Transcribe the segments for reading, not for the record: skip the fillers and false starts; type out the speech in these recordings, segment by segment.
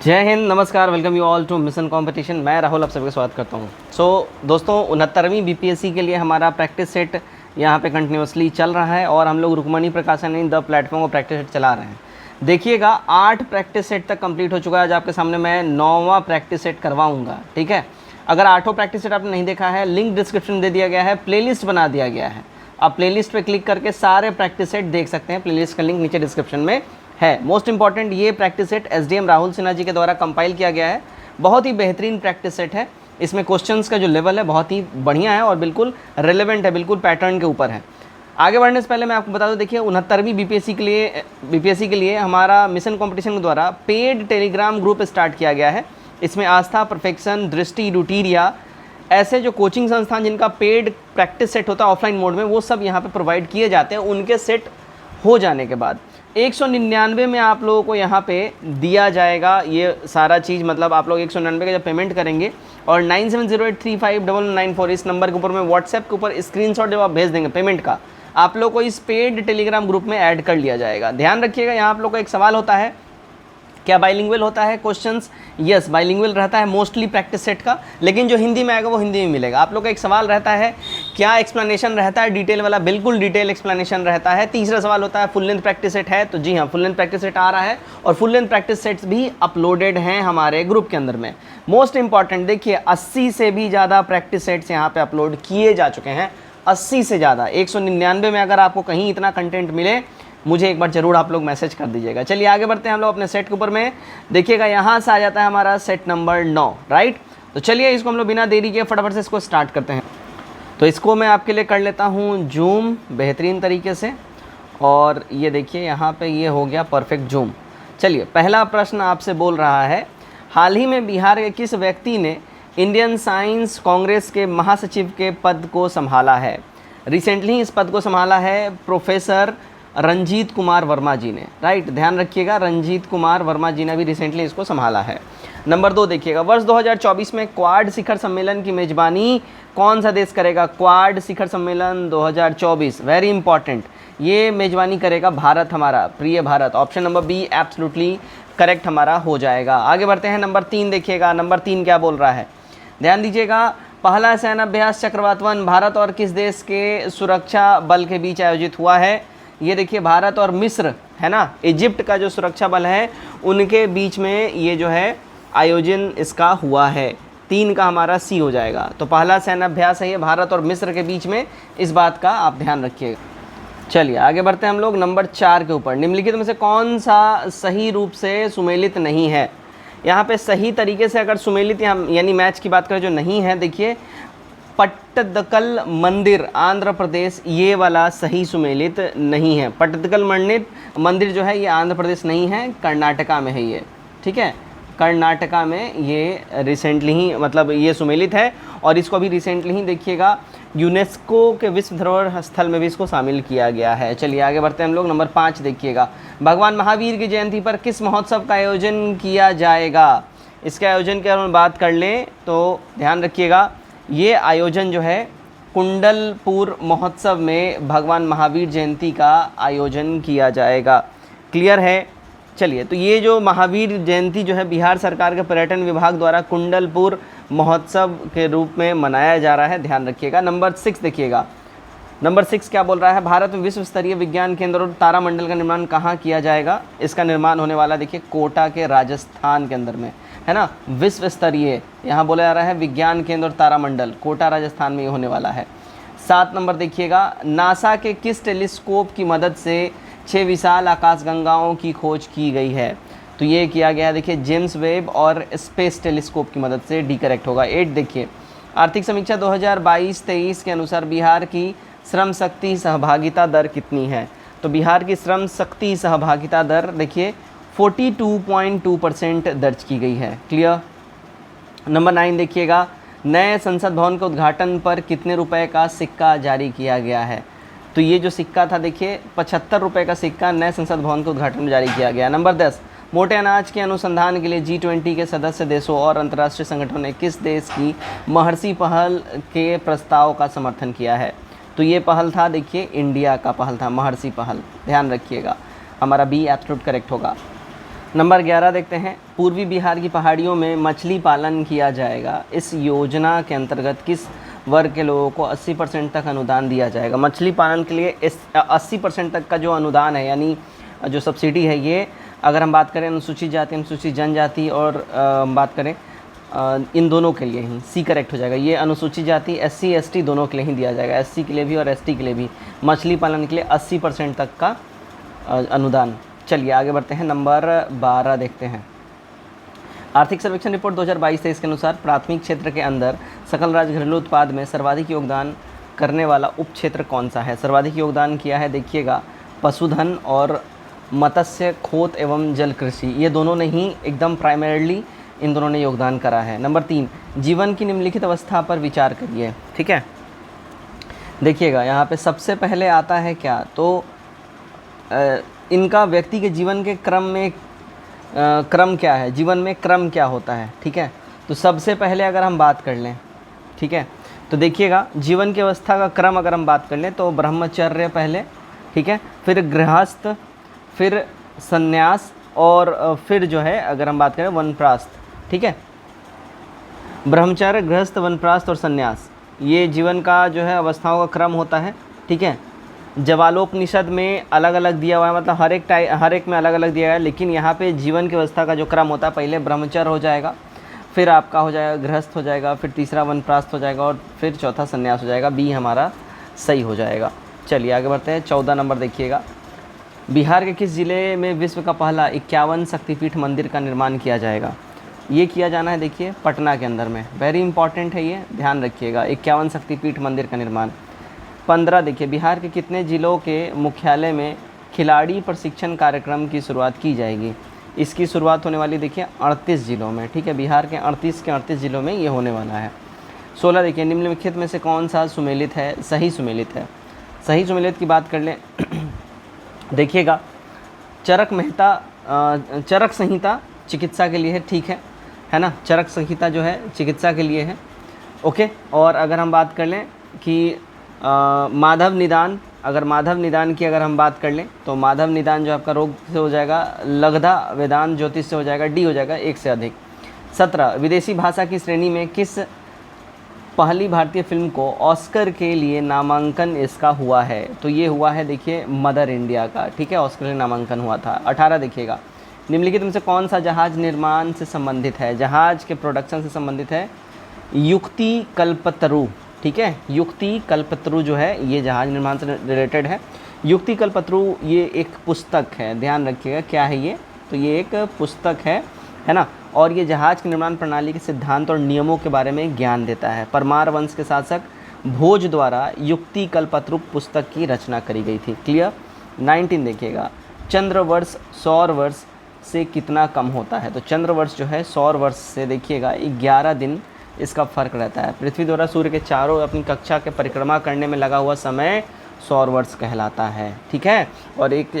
जय हिंद, नमस्कार, welcome you all to mission competition. मैं राहुल आप सभी का स्वागत करता हूं। दोस्तों 69वीं बीपीएससी के लिए हमारा प्रैक्टिस सेट यहां पे कंटिन्यूसली चल रहा है और हम लोग रुक्मणी प्रकाशन इन द प्लेटफॉर्म पर प्रैक्टिस सेट चला रहे हैं। देखिएगा 8 प्रैक्टिस सेट तक कंप्लीट हो चुका है। आज आपके सामने मैं 9वां प्रैक्टिस सेट करवाऊँगा, ठीक है। अगर 8 प्रैक्टिस सेट आपने नहीं देखा है, लिंक डिस्क्रिप्शन में दे दिया गया है, प्लेलिस्ट बना दिया गया है। आप प्लेलिस्ट पे क्लिक करके सारे प्रैक्टिस सेट देख सकते हैं। प्लेलिस्ट का लिंक नीचे डिस्क्रिप्शन में है। मोस्ट इंपॉर्टेंट, ये practice set SDM Rahul Sinha ji के द्वारा कंपाइल किया गया है। बहुत ही बेहतरीन प्रैक्टिस सेट है। इसमें क्वेश्चंस का जो लेवल है बहुत ही बढ़िया है और बिल्कुल रेलेवेंट है, बिल्कुल पैटर्न के ऊपर है। आगे बढ़ने से पहले मैं आपको बता दूं, देखिए 69वीं बीपीएससी के लिए हमारा मिशन कंपटीशन के द्वारा पेड टेलीग्राम ग्रुप स्टार्ट किया गया है। इसमें आस्था, परफेक्शन, दृष्टि, ड्यूटीरिया ऐसे जो कोचिंग संस्थान जिनका पेड प्रैक्टिस सेट होता है ऑफलाइन मोड में, वो सब यहाँ पे प्रोवाइड किए जाते हैं। उनके सेट हो जाने के बाद 199 में आप लोगों को यहाँ पे दिया जाएगा ये सारा चीज़। मतलब आप लोग 199 का जब पेमेंट करेंगे और 9708359994 इस नंबर के ऊपर में व्हाट्सएप के ऊपर स्क्रीनशॉट जब आप भेज देंगे पेमेंट का, आप लोग को इस पेड टेलीग्राम ग्रुप में ऐड कर लिया जाएगा। ध्यान रखिएगा, यहाँ आप लोग को एक सवाल होता है, क्या बाइलिंगुअल होता है क्वेश्चंस? यस, बाइलिंगुअल रहता है मोस्टली प्रैक्टिस सेट का, लेकिन जो हिंदी में आएगा वो हिंदी में मिलेगा। आप लोग का एक सवाल रहता है, क्या एक्सप्लेनेशन रहता है डिटेल वाला? बिल्कुल डिटेल एक्सप्लेनेशन रहता है। तीसरा सवाल होता है फुल लेंथ प्रैक्टिस सेट है? तो जी हाँ, फुल लेंथ प्रैक्टिस सेट आ रहा है और फुल लेंथ प्रैक्टिस सेट्स भी अपलोडेड हैं हमारे ग्रुप के अंदर में। मोस्ट इंपॉर्टेंट, देखिए 80 से भी ज़्यादा प्रैक्टिस सेट्स यहाँ पर अपलोड किए जा चुके हैं। 80 से ज़्यादा। 199 में अगर आपको कहीं इतना कंटेंट मिले, मुझे एक बार ज़रूर आप लोग मैसेज कर दीजिएगा। चलिए आगे बढ़ते हैं हम लोग अपने सेट के ऊपर में। देखिएगा यहाँ से आ जाता है हमारा सेट नंबर 9, राइट। तो चलिए इसको हम लोग बिना देरी के फटाफट से इसको स्टार्ट करते हैं। तो इसको मैं आपके लिए कर लेता हूँ जूम बेहतरीन तरीके से, और ये देखिए यहाँ पे ये हो गया परफेक्ट जूम। चलिए पहला प्रश्न आपसे बोल रहा है, हाल ही में बिहार के किस व्यक्ति ने इंडियन साइंस कांग्रेस के महासचिव के पद को संभाला है? रिसेंटली इस पद को संभाला है प्रोफेसर रंजीत कुमार वर्मा जी ने, राइट। ध्यान रखिएगा, रंजीत कुमार वर्मा जी ने भी रिसेंटली इसको संभाला है। नंबर 2 देखिएगा, वर्ष 2024 में क्वाड शिखर सम्मेलन की मेजबानी कौन सा देश करेगा? क्वाड शिखर सम्मेलन 2024, वेरी इंपॉर्टेंट, ये मेजबानी करेगा भारत, हमारा प्रिय Bharat. Option number be absolutely correct हमारा हो जाएगा। आगे बढ़ते हैं, नंबर 3 देखिएगा। नंबर 3 क्या बोल रहा है? ध्यान दीजिएगा, पहला सैन्याभ्यास चक्रवात 1 भारत और किस देश के सुरक्षा बल के बीच आयोजित हुआ है? ये देखिए भारत और मिस्र है ना, इजिप्ट का जो सुरक्षा बल है उनके बीच में ये जो है आयोजन इसका हुआ है। 3 का हमारा सी हो जाएगा। तो पहला सैन्याभ्यास है ये भारत और मिस्र के बीच में, इस बात का आप ध्यान रखिएगा। चलिए आगे बढ़ते हैं हम लोग नंबर 4 के ऊपर। निम्नलिखित में से कौन सा सही रूप से सुमेलित नहीं है? यहाँ पे सही तरीके से अगर सुमेलित यानी मैच की बात करें जो नहीं है, देखिए पट्टदकल मंदिर आंध्र प्रदेश, ये वाला सही सुमेलित नहीं है। पट्टदकल मंदिर जो है ये आंध्र प्रदेश नहीं है, कर्नाटका में है ये, ठीक है। कर्नाटका में ये रिसेंटली ही मतलब ये सुमेलित है और इसको अभी रिसेंटली ही देखिएगा यूनेस्को के विश्व धरोहर स्थल में भी इसको शामिल किया गया है। चलिए आगे बढ़ते हैं हम लोग नंबर 5 देखिएगा, भगवान महावीर की जयंती पर किस महोत्सव का आयोजन किया जाएगा? इसके आयोजन की अगर हम बात कर लें तो ध्यान रखिएगा, ये आयोजन जो है कुंडलपुर महोत्सव में भगवान महावीर जयंती का आयोजन किया जाएगा। क्लियर है? चलिए, तो ये जो महावीर जयंती जो है बिहार सरकार के पर्यटन विभाग द्वारा कुंडलपुर महोत्सव के रूप में मनाया जा रहा है। ध्यान रखिएगा। नंबर 6 देखिएगा, नंबर 6 क्या बोल रहा है? भारत में विश्व स्तरीय विज्ञान केंद्र और तारामंडल का निर्माण कहाँ किया जाएगा? इसका निर्माण होने वाला देखिए कोटा के राजस्थान के अंदर में, है ना। विश्व स्तरीय यहाँ बोला जा रहा है विज्ञान केंद्र और तारामंडल, कोटा राजस्थान में ये होने वाला है। 7 नंबर देखिएगा, नासा के किस टेलीस्कोप की मदद से 6 विशाल आकाशगंगाओं की खोज की गई है? तो ये किया गया देखिए जेम्स वेब और स्पेस टेलीस्कोप की मदद से, डी करेक्ट होगा। 8 देखिए, आर्थिक समीक्षा 2022-23 के अनुसार बिहार की श्रम शक्ति सहभागिता दर कितनी है? तो बिहार की श्रम शक्ति सहभागिता दर देखिए 42.2% दर्ज की गई है। क्लियर? नंबर 9 देखिएगा, नए संसद भवन के उद्घाटन पर कितने रुपए का सिक्का जारी किया गया है? तो ये जो सिक्का था देखिए 75 रुपये का सिक्का नए संसद भवन के उद्घाटन में जारी किया गया। नंबर 10, मोटे अनाज के अनुसंधान के लिए G20 के सदस्य देशों और अंतर्राष्ट्रीय संगठनों ने किस देश की महर्षि पहल के प्रस्ताव का समर्थन किया है? तो ये पहल था देखिए इंडिया का पहल था, महर्षि पहल। ध्यान रखिएगा, हमारा बी एब्सोल्यूट करेक्ट होगा। नंबर 11 देखते हैं, पूर्वी बिहार की पहाड़ियों में मछली पालन किया जाएगा। इस योजना के अंतर्गत किस वर्ग के लोगों को 80% तक अनुदान दिया जाएगा? मछली पालन के लिए इस 80% तक का जो अनुदान है, यानी जो सब्सिडी है, ये अगर हम बात करें अनुसूचित जाति, अनुसूचित जनजाति और हम बात करें इन दोनों के लिए ही, सी करेक्ट हो जाएगा। ये अनुसूचित जाति SC ST दोनों के लिए ही दिया जाएगा, SC के लिए भी और ST के लिए भी। मछली पालन के लिए 80% तक का अनुदान। चलिए आगे बढ़ते हैं, नंबर 12 देखते हैं। आर्थिक सर्वेक्षण रिपोर्ट 2022-23 के अनुसार प्राथमिक क्षेत्र के अंदर सकल राज्य घरेलू उत्पाद में सर्वाधिक योगदान करने वाला उप क्षेत्र कौन सा है? सर्वाधिक योगदान किया है, देखिएगा, पशुधन और मत्स्य खोत एवं जल कृषि, ये दोनों ने ही एकदम प्राइमरीली इन दोनों ने योगदान करा है। नंबर 3, जीवन की निम्नलिखित अवस्था पर विचार करिए। ठीक है, देखिएगा यहाँ पे सबसे पहले आता है क्या, तो इनका व्यक्ति के जीवन के क्रम में क्रम क्या है, जीवन में क्रम क्या होता है। ठीक है, तो सबसे पहले अगर हम बात कर लें, ठीक है, तो देखिएगा जीवन की अवस्था का क्रम अगर हम बात कर लें तो ब्रह्मचर्य पहले, ठीक है, फिर गृहस्थ, फिर संन्यास और फिर जो है अगर हम बात करें वनप्रस्थ। ठीक है, ब्रह्मचर्य, गृहस्थ, वनप्रस्थ और संन्यास, ये जीवन का जो है अवस्थाओं का क्रम होता है। ठीक है, जवालोपनिषद में अलग अलग दिया हुआ है, मतलब हर एक में अलग अलग दिया है, लेकिन यहाँ पे जीवन की अवस्था का जो क्रम होता है, पहले ब्रह्मचर्य हो जाएगा, फिर आपका हो जाएगा गृहस्थ हो जाएगा, फिर तीसरा वनप्रस्थ हो जाएगा और फिर चौथा संन्यास हो जाएगा। बी हमारा सही हो जाएगा। चलिए आगे बढ़ते हैं, 14 नंबर देखिएगा। बिहार के किस ज़िले में विश्व का पहला 51 शक्तिपीठ मंदिर का निर्माण किया जाएगा? ये किया जाना है, देखिए, पटना के अंदर में। वेरी इंपॉर्टेंट है, ये ध्यान रखिएगा, 51 शक्तिपीठ मंदिर का निर्माण। 15 देखिए, बिहार के कितने ज़िलों के मुख्यालय में खिलाड़ी प्रशिक्षण कार्यक्रम की शुरुआत की जाएगी? इसकी शुरुआत होने वाली, देखिए, 38 ज़िलों में। ठीक है, बिहार के 38 ज़िलों में ये होने वाला है। 16 देखिए, निम्नलिखित में से कौन सा सुमेलित है? सही सुमेलित है। सही सुमेलित की बात कर लें देखिएगा, चरक संहिता चिकित्सा के लिए है, ठीक है ना, चरक संहिता जो है चिकित्सा के लिए है। ओके, और अगर हम बात कर लें कि माधव निदान, अगर माधव निदान की अगर हम बात कर लें तो माधव निदान जो आपका रोग से हो जाएगा, लग्धा वेदांत ज्योतिष से हो जाएगा, डी हो जाएगा, एक से अधिक। 17 विदेशी भाषा की श्रेणी में किस पहली भारतीय फिल्म को ऑस्कर के लिए नामांकन इसका हुआ है? तो ये हुआ है, देखिए, मदर इंडिया का। ठीक है, ऑस्कर के लिए नामांकन हुआ था। 18 देखिएगा, निम्नलिखित में से कौन सा जहाज निर्माण से संबंधित है, जहाज के प्रोडक्शन से संबंधित है? युक्ति कल्पतरु। ठीक है, युक्ति कल्पतरु जो है ये जहाज निर्माण से रिलेटेड है। युक्ति कल्पतरु ये एक पुस्तक है, ध्यान रखिएगा, क्या है ये, तो ये एक पुस्तक है ना, और ये जहाज की निर्माण प्रणाली के सिद्धांत और नियमों के बारे में ज्ञान देता है। परमार वंश के शासक भोज द्वारा युक्ति कल्पतरु पुस्तक की रचना करी गई थी। क्लियर। 19 देखिएगा, चंद्र वर्ष सौर वर्ष से कितना कम होता है? तो चंद्र वर्ष जो है सौर वर्ष से, देखिएगा, 11 दिन इसका फर्क रहता है। पृथ्वी द्वारा सूर्य के चारों अपनी कक्षा के परिक्रमा करने में लगा हुआ समय सौर वर्ष कहलाता है। ठीक है, और एक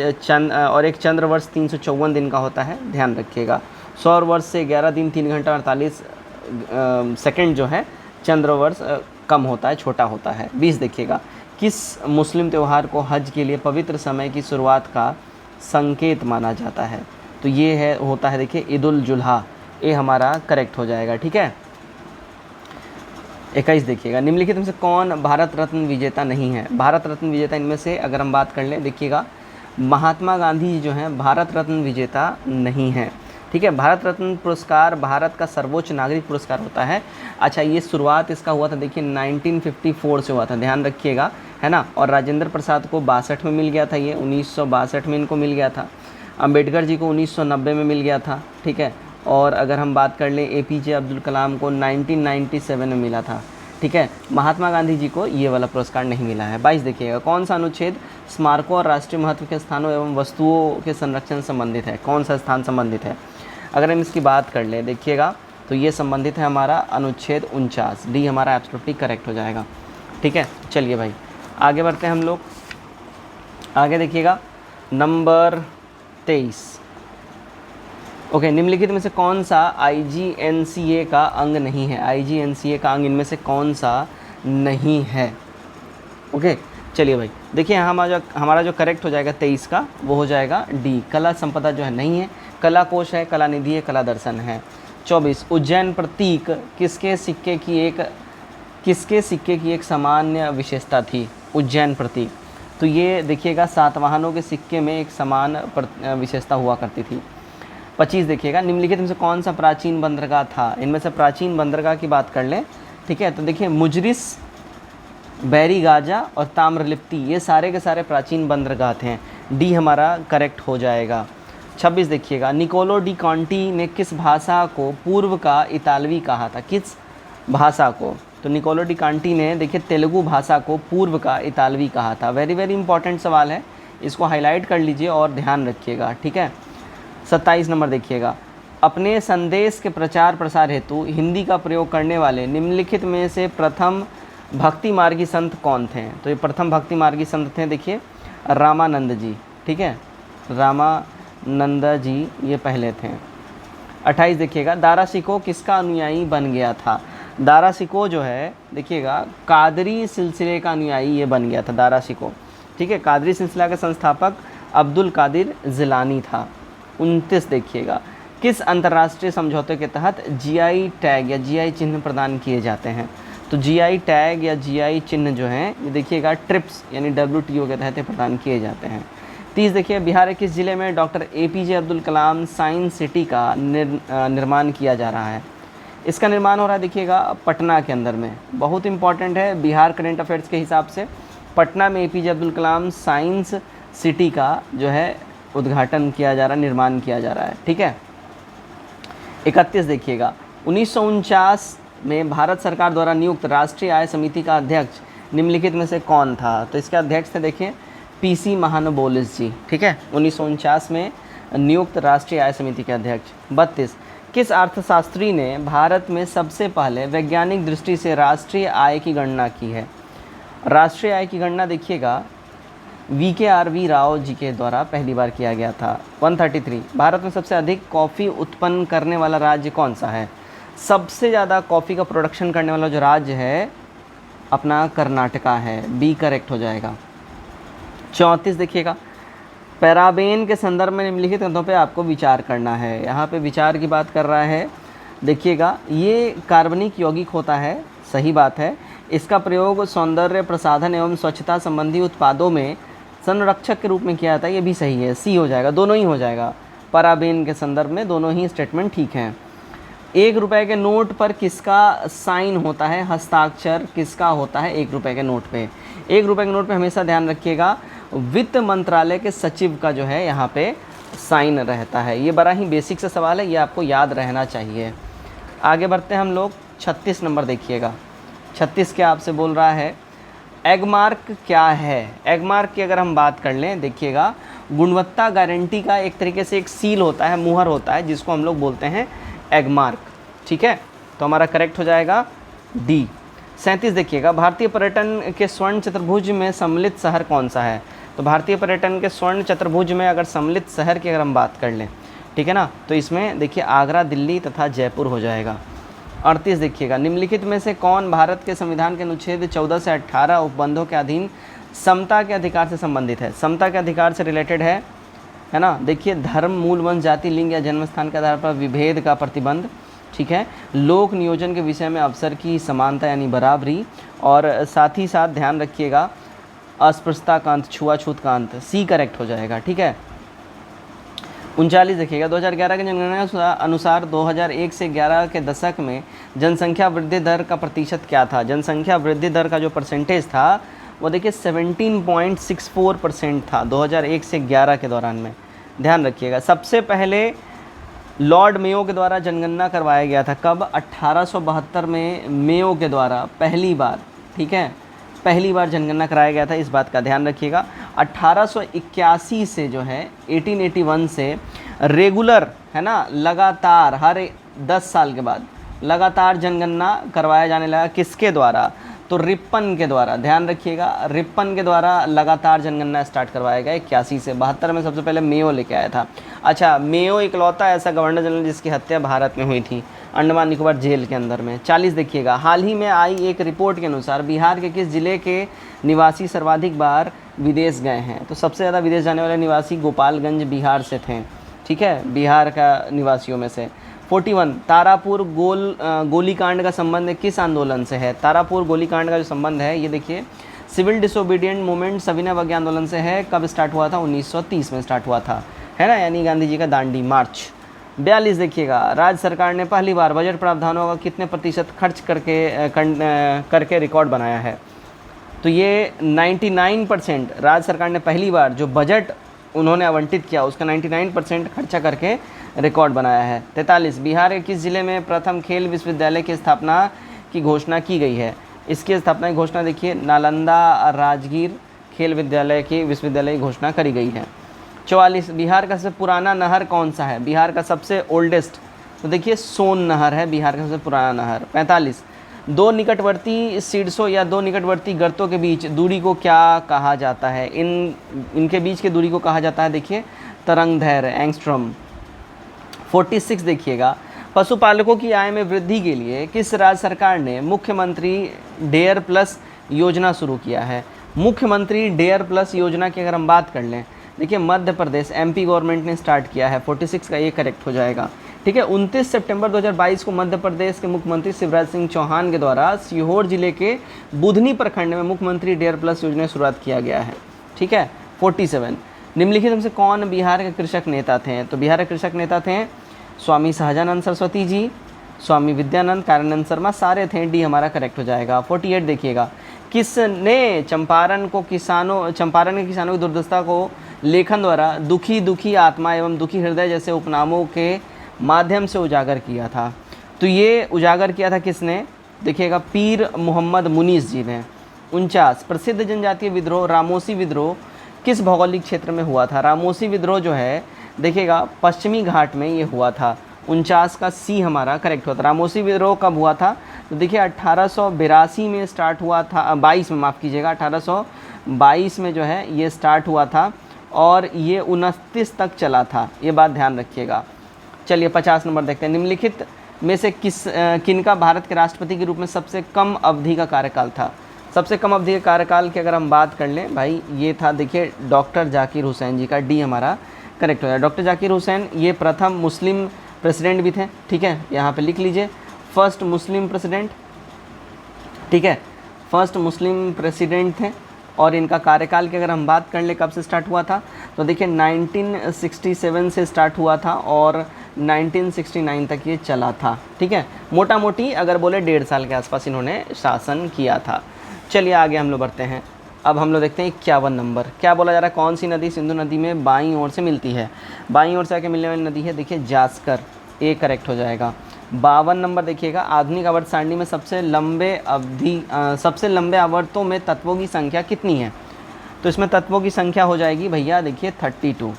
चंद्र वर्ष 354 दिन का होता है, ध्यान रखिएगा। सौर वर्ष से 11 दिन 3 घंटा 48 सेकंड जो है चंद्र वर्ष कम होता है, छोटा होता है। 20 देखिएगा, किस मुस्लिम त्यौहार को हज के लिए पवित्र समय की शुरुआत का संकेत माना जाता है? तो ये है होता है, देखिए, ईद उल जुल्हा, ये हमारा करेक्ट हो जाएगा। ठीक है, 21 देखिएगा, निम्नलिखित में से कौन भारत रत्न विजेता नहीं है? भारत रत्न विजेता इनमें से अगर हम बात कर लें, देखिएगा, महात्मा गांधी जो हैं भारत रत्न विजेता नहीं है। ठीक है, भारत रत्न पुरस्कार भारत का सर्वोच्च नागरिक पुरस्कार होता है। अच्छा, ये शुरुआत इसका हुआ था, देखिए, 1954 से हुआ था, ध्यान रखिएगा, है ना, और राजेंद्र प्रसाद को 62 में मिल गया था, ये 1962 में इनको मिल गया था। अंबेडकर जी को 1990 में मिल गया था। ठीक है, और अगर हम बात कर लें APJ अब्दुल कलाम को 1997 में मिला था। ठीक है, महात्मा गांधी जी को ये वाला पुरस्कार नहीं मिला है। 22 देखिएगा, कौन सा अनुच्छेद स्मारकों और राष्ट्रीय महत्व के स्थानों एवं वस्तुओं के संरक्षण संबंधित है? कौन सा स्थान संबंधित है? अगर हम इसकी बात कर लें, देखिएगा, तो ये संबंधित है हमारा अनुच्छेद 49, डी हमारा एब्सोल्युटली करेक्ट हो जाएगा। ठीक है, चलिए भाई आगे बढ़ते हैं हम लोग। आगे देखिएगा, नंबर 23। ओके, निम्नलिखित में से कौन सा IGNCA का अंग नहीं है? IGNCA का अंग इनमें से कौन सा नहीं है? ओके, चलिए भाई, देखिए हमारा जो करेक्ट हो जाएगा 23 का, वो हो जाएगा डी, कला संपदा जो है नहीं है। कला कोश है, कला निधि है, कला दर्शन है। 24 उज्जैन प्रतीक किसके सिक्के की एक सामान्य विशेषता थी? उज्जैन प्रतीक। तो ये देखिएगा सातवाहनों के सिक्के में एक समान विशेषता हुआ करती थी। 25 देखिएगा निम्नलिखित में से कौन सा प्राचीन बंदरगाह था? इनमें से प्राचीन बंदरगाह की बात कर लें, ठीक है। तो देखिए मुजरिस, बैरीगाजा और ताम्रलिप्ति ये सारे के सारे प्राचीन बंदरगाह थे। डी हमारा करेक्ट हो जाएगा। 26 देखिएगा निकोलो डी कॉन्टी ने किस भाषा को पूर्व का इतालवी कहा था? किस भाषा को? तो निकोलो डी कॉन्टी ने देखिए तेलुगु भाषा को पूर्व का इतालवी कहा था। वेरी वेरी इंपॉर्टेंट सवाल है, इसको हाईलाइट कर लीजिए और ध्यान रखिएगा, ठीक है। 27 नंबर देखिएगा अपने संदेश के प्रचार प्रसार हेतु हिंदी का प्रयोग करने वाले निम्नलिखित में से प्रथम भक्ति मार्गी संत कौन थे? तो ये प्रथम भक्ति मार्गी संत थे देखिए रामानंद जी, ठीक है, रामानंद जी ये पहले थे। 28 देखिएगा दारा शिकोह किसका अनुयायी बन गया था? दारा शिकोह जो है देखिएगा कादरी सिलसिले का अनुयायी ये बन गया था दारा शिकोह, ठीक है। कादरी सिलसिला के संस्थापक अब्दुल कादिर जिलानी था। 29 देखिएगा किस अंतर्राष्ट्रीय समझौते के तहत जीआई टैग या जीआई चिन्ह प्रदान किए जाते हैं? तो जीआई टैग या जीआई चिन्ह जो हैं ये देखिएगा ट्रिप्स यानी WTO के तहत प्रदान किए जाते हैं। 30 देखिए बिहार के किस ज़िले में doctor APJ Abdul Kalam science city का निर्माण किया जा रहा है? इसका निर्माण हो रहा है देखिएगा पटना के अंदर में। बहुत इंपॉर्टेंट है बिहार करंट अफेयर्स के हिसाब से, पटना में APJ Abdul Kalam science city का जो है उद्घाटन किया जा रहा है, निर्माण किया जा रहा है, ठीक है। 31 देखिएगा 1949 में भारत सरकार द्वारा नियुक्त राष्ट्रीय आय समिति का अध्यक्ष निम्नलिखित में से कौन था? तो इसके अध्यक्ष थे देखिए PC महानबोलिस जी, ठीक है, 1949 में नियुक्त राष्ट्रीय आय समिति के अध्यक्ष। 32 किस अर्थशास्त्री ने भारत में सबसे पहले वैज्ञानिक दृष्टि से राष्ट्रीय आय की गणना की है? राष्ट्रीय आय की गणना देखिएगा VKRV राव जी के द्वारा पहली बार किया गया था। 133 भारत में सबसे अधिक कॉफ़ी उत्पन्न करने वाला राज्य कौन सा है? सबसे ज़्यादा कॉफ़ी का प्रोडक्शन करने वाला जो राज्य है अपना कर्नाटका है। बी करेक्ट हो जाएगा। 34 देखिएगा पैराबेन के संदर्भ में निम्नलिखित ग्रंथों पे आपको विचार करना है। यहाँ पे विचार की बात कर रहा है, देखिएगा ये कार्बनिक यौगिक होता है, सही बात है। इसका प्रयोग सौंदर्य प्रसाधन एवं स्वच्छता संबंधी उत्पादों में संरक्षक के रूप में किया जाता है, ये भी सही है, सी हो जाएगा, दोनों ही हो जाएगा। पैराबेन के संदर्भ में दोनों ही स्टेटमेंट ठीक हैं। 1 रुपये के नोट पर किसका साइन होता है? हस्ताक्षर किसका होता है 1 रुपये के नोट पे? 1 रुपये के नोट पे हमेशा ध्यान रखिएगा वित्त मंत्रालय के सचिव का जो है यहाँ पे साइन रहता है। ये बड़ा ही बेसिक सा सवाल है, ये आपको याद रहना चाहिए। आगे बढ़ते हैं हम लोग। 36 नंबर देखिएगा 36 क्या आपसे बोल रहा है? एगमार्क क्या है? एगमार्क की अगर हम बात कर लें देखिएगा गुणवत्ता गारंटी का एक तरीके से एक सील होता है, मुहर होता है, जिसको हम लोग बोलते हैं एगमार्क, ठीक है। तो हमारा करेक्ट हो जाएगा डी। 37 देखिएगा भारतीय पर्यटन के स्वर्ण चतुर्भुज में सम्मिलित शहर कौन सा है? तो भारतीय पर्यटन के स्वर्ण चतुर्भुज में अगर सम्मिलित शहर की अगर हम बात कर लें, ठीक है ना, तो इसमें देखिए आगरा, दिल्ली तथा जयपुर हो जाएगा। 38 देखिएगा निम्नलिखित में से कौन भारत के संविधान के अनुच्छेद 14 से 18 उपबंधों के अधीन समता के अधिकार से संबंधित है? समता के अधिकार से रिलेटेड है ना। देखिए धर्म, मूल वंश, जाति, लिंग या जन्म स्थान के आधार पर विभेद का प्रतिबंध, ठीक है। लोक नियोजन के विषय में अवसर की समानता यानी बराबरी, और साथ ही साथ ध्यान रखिएगा अस्पृश्यता का अंत, छुआछूत का अंत। सी करेक्ट हो जाएगा, ठीक है। 39 देखिएगा 2011 की जनगणना अनुसार 2001 से 11 के दशक में जनसंख्या वृद्धि दर का प्रतिशत क्या था? जनसंख्या वृद्धि दर का जो परसेंटेज था वो देखिए 17.64% था 2001 से 11 के दौरान में। ध्यान रखिएगा सबसे पहले लॉर्ड मेयो के द्वारा जनगणना करवाया गया था। कब? 1872 में मेयो के द्वारा पहली बार, ठीक है, पहली बार जनगणना कराया गया था, इस बात का ध्यान रखिएगा। 1881 से जो है 1881 से रेगुलर है ना, लगातार हर 10 साल के बाद लगातार जनगणना करवाया जाने लगा। किसके द्वारा? तो रिपन के द्वारा। ध्यान रखिएगा रिपन के द्वारा लगातार जनगणना स्टार्ट करवाया गया। 81 से 72 में सबसे पहले मेयो लेके आया था। अच्छा, मेयो इकलौता ऐसा गवर्नर जनरल जिसकी हत्या भारत में हुई थी, अंडमान निकोबार जेल के अंदर में। 40 देखिएगा हाल ही में आई एक रिपोर्ट के अनुसार बिहार के किस जिले के निवासी सर्वाधिक बार विदेश गए हैं? तो सबसे ज़्यादा विदेश जाने वाले निवासी गोपालगंज बिहार से थे। ठीक है, बिहार का निवासियों में से। 41 तारापुर गोलीकांड का संबंध किस आंदोलन से है? तारापुर गोलीकांड का जो संबंध है ये देखिए सिविल डिसोबीडियंट मूवमेंट सविनय अवज्ञा आंदोलन से है। कब स्टार्ट हुआ था? 1930 में स्टार्ट हुआ था, है ना, यानी गांधी जी का दांडी मार्च। 42 देखिएगा राज्य सरकार ने पहली बार बजट प्रावधानों का कितने प्रतिशत खर्च करके रिकॉर्ड बनाया है? तो ये 99% राज्य सरकार ने पहली बार जो बजट उन्होंने आवंटित किया उसका 99% खर्चा करके रिकॉर्ड बनाया है। 43 बिहार के किस जिले में प्रथम खेल विश्वविद्यालय की स्थापना की घोषणा की गई है? इसकी स्थापना की घोषणा देखिए नालंदा राजगीर खेल विश्वविद्यालय की घोषणा करी गई है। 44 बिहार का सबसे पुराना नहर कौन सा है? बिहार का सबसे ओल्डेस्ट तो देखिए सोन नहर है बिहार का सबसे पुराना नहर। 45 दो निकटवर्ती शीर्षों या दो निकटवर्ती गर्तों के बीच दूरी को क्या कहा जाता है? इनके बीच की दूरी को कहा जाता है देखिए तरंगदैर्घ्य एंगस्ट्रॉम। 46 देखिएगा पशुपालकों की आय में वृद्धि के लिए किस राज्य सरकार ने मुख्यमंत्री डेयर प्लस योजना शुरू किया है? मुख्यमंत्री डेयर प्लस योजना की अगर हम बात कर लें देखिए मध्य प्रदेश एमपी गवर्नमेंट ने स्टार्ट किया है। 46 का ये करेक्ट हो जाएगा, ठीक है। 29 सितंबर 2022 को मध्य प्रदेश के मुख्यमंत्री शिवराज सिंह चौहान के द्वारा सीहोर जिले के बुधनी प्रखंड में मुख्यमंत्री डेयर प्लस योजना की शुरुआत किया गया है, ठीक है। 47 निम्नलिखित में से कौन बिहार के कृषक नेता थे? तो बिहार के कृषक नेता थे स्वामी सहजानंद सरस्वती जी, स्वामी विद्यानंद, कारानंद शर्मा, सारे थे। डी हमारा करेक्ट हो जाएगा। 48 देखिएगा किसने चंपारण के किसानों की दुर्दशा को लेखन द्वारा दुखी दुखी आत्मा एवं दुखी हृदय जैसे उपनामों के माध्यम से उजागर किया था? तो ये उजागर किया था किसने? देखिएगा पीर मोहम्मद मुनीस जी ने। 49 प्रसिद्ध जनजातीय विद्रोह रामोसी विद्रोह किस भौगोलिक क्षेत्र में हुआ था? रामोसी विद्रोह जो है देखिएगा पश्चिमी घाट में ये हुआ था। 49 का सी हमारा करेक्ट होता। रामोसी विद्रोह कब हुआ था? तो देखिए 1882 में स्टार्ट हुआ था, 22 में माफ़ कीजिएगा, 1822 में जो है ये स्टार्ट हुआ था और ये 29 तक चला था, ये बात ध्यान रखिएगा। चलिए 50 नंबर देखते हैं। निम्नलिखित में से किनका भारत के राष्ट्रपति के रूप में सबसे कम अवधि का कार्यकाल था? सबसे कम अवधि के कार्यकाल की अगर हम बात कर लें भाई ये था देखिए डॉक्टर जाकिर हुसैन जी का। डी हमारा करेक्ट हो जाए। डॉक्टर जाकिर हुसैन ये प्रथम मुस्लिम प्रेसिडेंट भी थे, ठीक है, यहाँ पे लिख लीजिए फर्स्ट मुस्लिम प्रेसिडेंट, ठीक है, फर्स्ट मुस्लिम प्रेसिडेंट थे। और इनका कार्यकाल की अगर हम बात कर ले कब से स्टार्ट हुआ था तो देखिए 1967 से स्टार्ट हुआ था और 1969 तक ये चला था, ठीक है। मोटा मोटी अगर बोले 1.5 साल के आसपास इन्होंने शासन किया था। चलिए आगे हम लोग बढ़ते हैं। अब हम लोग देखते हैं 51 नंबर। क्या बोला जा रहा है? कौन सी नदी सिंधु नदी में बाईं ओर से मिलती है? बाईं ओर से आके मिलने वाली नदी है देखिए जास्कर, ए करेक्ट हो जाएगा। 52 नंबर देखिएगा आधुनिक आवर्त सारणी में सबसे लंबे आवर्तों में तत्वों की संख्या कितनी है? तो इसमें तत्वों की संख्या हो जाएगी भैया देखिए 32।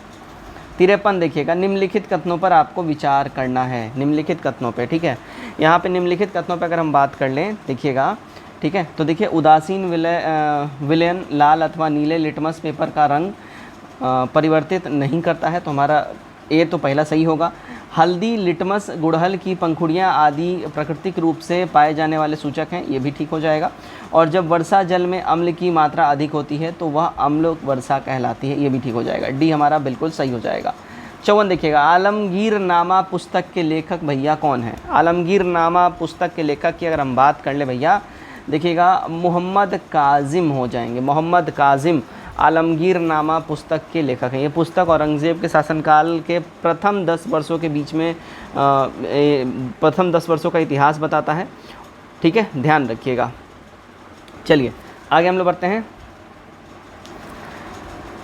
53 देखिएगा निम्नलिखित कथनों पर आपको विचार करना है। निम्नलिखित कथनों पे, ठीक है। यहाँ पे निम्नलिखित कथनों पे अगर हम बात कर लें देखिएगा, ठीक है, तो देखिए उदासीन विलयन लाल अथवा नीले लिटमस पेपर का रंग परिवर्तित नहीं करता है, तो हमारा ए तो पहला सही होगा। हल्दी लिटमस गुड़हल की पंखुड़ियाँ आदि प्राकृतिक रूप से पाए जाने वाले सूचक हैं, ये भी ठीक हो जाएगा। और जब वर्षा जल में अम्ल की मात्रा अधिक होती है तो वह अम्ल वर्षा कहलाती है, ये भी ठीक हो जाएगा। डी हमारा बिल्कुल सही हो जाएगा। 54 देखिएगा आलमगीर नामा पुस्तक के लेखक भैया कौन है? आलमगीर नामा पुस्तक के लेखक की अगर हम बात कर ले भैया देखिएगा मोहम्मद काजिम हो जाएंगे। मोहम्मद काजिम आलमगीर नामा पुस्तक के लेखक हैं। ये पुस्तक औरंगज़ेब के शासनकाल के प्रथम 10 वर्षों के बीच में प्रथम 10 वर्षों का इतिहास बताता है, ठीक है, ध्यान रखिएगा। चलिए आगे हम लोग बढ़ते हैं।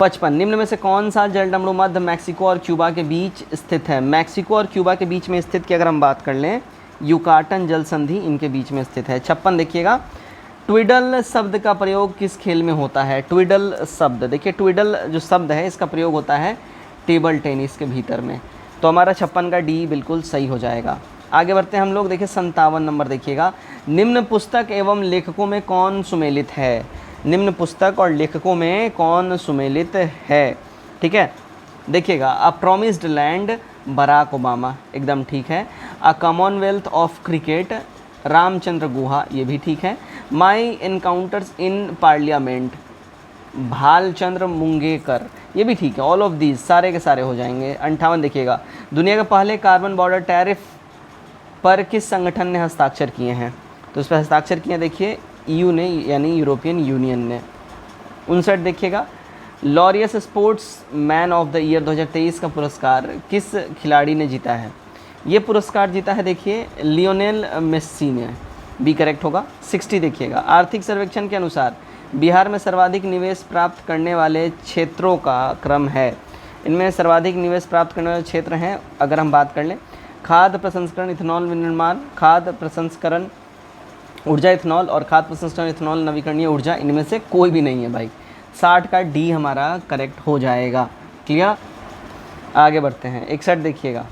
55 निम्न में से कौन सा जलडमरू मध्य मैक्सिको और क्यूबा के बीच स्थित है? मैक्सिको और क्यूबा के बीच में स्थित की अगर हम बात कर लें युकाटन जल संधि इनके बीच में स्थित है। 56 देखिएगा ट्विडल शब्द का प्रयोग किस खेल में होता है? ट्विडल शब्द देखिए ट्विडल जो शब्द है इसका प्रयोग होता है टेबल टेनिस के भीतर में, तो हमारा 56 का डी बिल्कुल सही हो जाएगा। आगे बढ़ते हैं हम लोग। देखिए 57 नंबर देखिएगा निम्न पुस्तक एवं लेखकों में कौन सुमेलित है? निम्न पुस्तक और लेखकों में कौन सुमेलित है, ठीक है। देखिएगा a promised land Barack Obama एकदम ठीक है। A commonwealth of cricket Ramachandra Guha ये भी ठीक है। My encounters in parliament Bhalchandra Mungekar, ये भी ठीक है। ऑल ऑफ दीज सारे के सारे हो जाएंगे। 58 देखिएगा, दुनिया के पहले कार्बन बॉर्डर टैरिफ पर किस संगठन ने हस्ताक्षर किए हैं? तो इस पर हस्ताक्षर किए देखिए EU ने, यानी यूरोपियन यूनियन ने। 59 देखिएगा, Laureus sports man of the year 2023 का पुरस्कार किस खिलाड़ी ने जीता है? ये पुरस्कार जीता है देखिए लियोनेल मेस्सी ने, बी करेक्ट होगा। 60 देखिएगा, आर्थिक सर्वेक्षण के अनुसार बिहार में सर्वाधिक निवेश प्राप्त करने वाले क्षेत्रों का क्रम है। इनमें सर्वाधिक निवेश प्राप्त करने वाले क्षेत्र हैं, अगर हम बात कर लें, खाद्य प्रसंस्करण, इथेनॉल विनिर्माण, खाद्य प्रसंस्करण ऊर्जा इथेनॉल, और खाद्य प्रसंस्करण इथेनॉल नवीकरणीय ऊर्जा, इनमें से कोई भी नहीं है भाई। 60 का डी हमारा करेक्ट हो जाएगा। क्लियर, आगे बढ़ते हैं। 61 देखिएगा,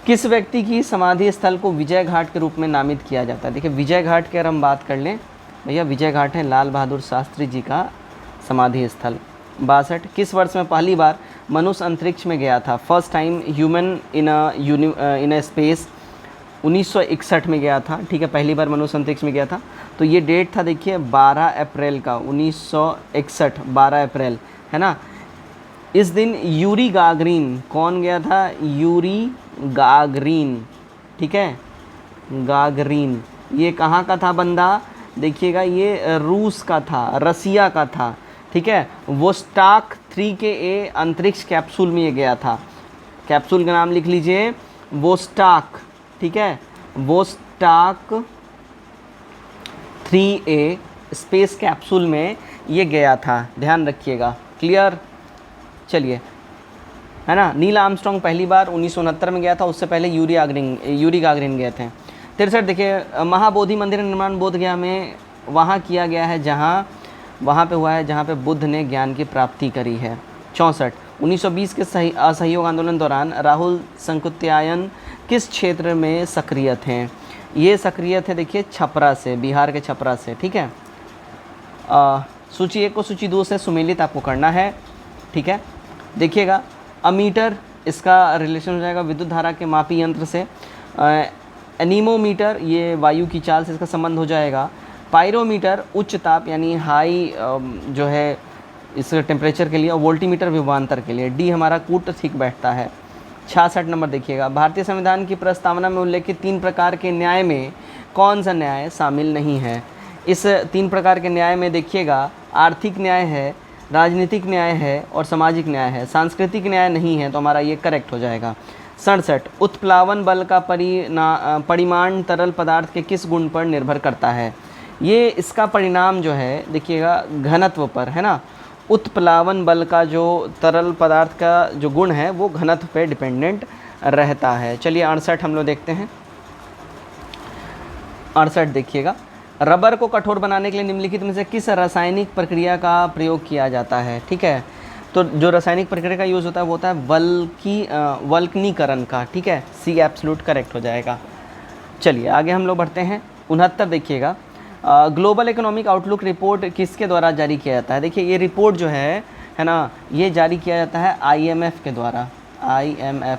किस व्यक्ति की समाधि स्थल को विजय घाट के रूप में नामित किया जाता है? देखिए विजय घाट की अगर हम बात कर लें भैया, विजय घाट है लाल बहादुर शास्त्री जी का समाधि स्थल। 62, किस वर्ष में पहली बार मनुष्य अंतरिक्ष में गया था? First time human in a space 1961 में गया था। ठीक है, पहली बार मनुष्य अंतरिक्ष में गया था। तो ये डेट था देखिए 12 अप्रैल का, 1961, 12 अप्रैल, है ना। इस दिन यूरी गागरिन, कौन गया था? यूरी गागरिन, ठीक है, गागरिन। ये कहाँ का था बंदा? देखिएगा ये रूस का था, रसिया का था। ठीक है, वोस्टॉक 3KA अंतरिक्ष कैप्सूल में ये गया था। कैप्सूल का नाम लिख लीजिए, वोस्टॉक। ठीक है, वोस्टॉक 3A स्पेस कैप्सूल में ये गया था, ध्यान रखिएगा। क्लियर, चलिए, है ना। नील आर्मस्ट्रॉन्ग पहली बार 1969 में गया था, उससे पहले यूरी गागरिन गए थे। 63 देखिए, महाबोधि मंदिर निर्माण बोधगया में वहाँ किया गया है वहाँ पे हुआ है जहाँ पे बुद्ध ने ज्ञान की प्राप्ति करी है। 64 1920 के असहयोग आंदोलन दौरान राहुल संकुत्यायन किस क्षेत्र में सक्रिय थे? ये सक्रिय थे देखिए छपरा से, बिहार के छपरा से। ठीक है, सूची 1 को सूची 2 से सुमेलित आपको करना है। ठीक है, देखिएगा, अमीटर इसका रिलेशन हो जाएगा विद्युत धारा के मापी यंत्र से। एनीमोमीटर ये वायु की चाल से इसका संबंध हो जाएगा। पायरोमीटर उच्च ताप यानी हाई जो है इस टेम्परेचर के लिए, और वोल्टीमीटर विभवांतर के लिए। डी हमारा कूट ठीक बैठता है। 66 नंबर देखिएगा, भारतीय संविधान की प्रस्तावना में उल्लेखित 3 प्रकार के न्याय में कौन सा न्याय शामिल नहीं है? इस 3 प्रकार के न्याय में देखिएगा आर्थिक न्याय है, राजनीतिक न्याय है और सामाजिक न्याय है। सांस्कृतिक न्याय नहीं है, तो हमारा ये करेक्ट हो जाएगा। 67 उत्प्लावन बल का परिमाण तरल पदार्थ के किस गुण पर निर्भर करता है? ये इसका परिणाम जो है देखिएगा घनत्व पर, है ना। उत्प्लावन बल का जो तरल पदार्थ का जो गुण है वो घनत्व पे डिपेंडेंट रहता है। चलिए 68 हम लोग देखते हैं। 68 देखिएगा, रबर को कठोर बनाने के लिए निम्नलिखित में से किस रासायनिक प्रक्रिया का प्रयोग किया जाता है? ठीक है, तो जो रासायनिक प्रक्रिया का यूज़ होता है वो होता है वल्कनीकरण का। ठीक है, सी एब्सोल्यूट करेक्ट हो जाएगा। चलिए आगे हम लोग बढ़ते हैं। 69 देखिएगा, ग्लोबल इकोनॉमिक आउटलुक रिपोर्ट किसके द्वारा जारी किया जाता है? देखिए ये रिपोर्ट जो है ना, ये जारी किया जाता है IMF के द्वारा, IMF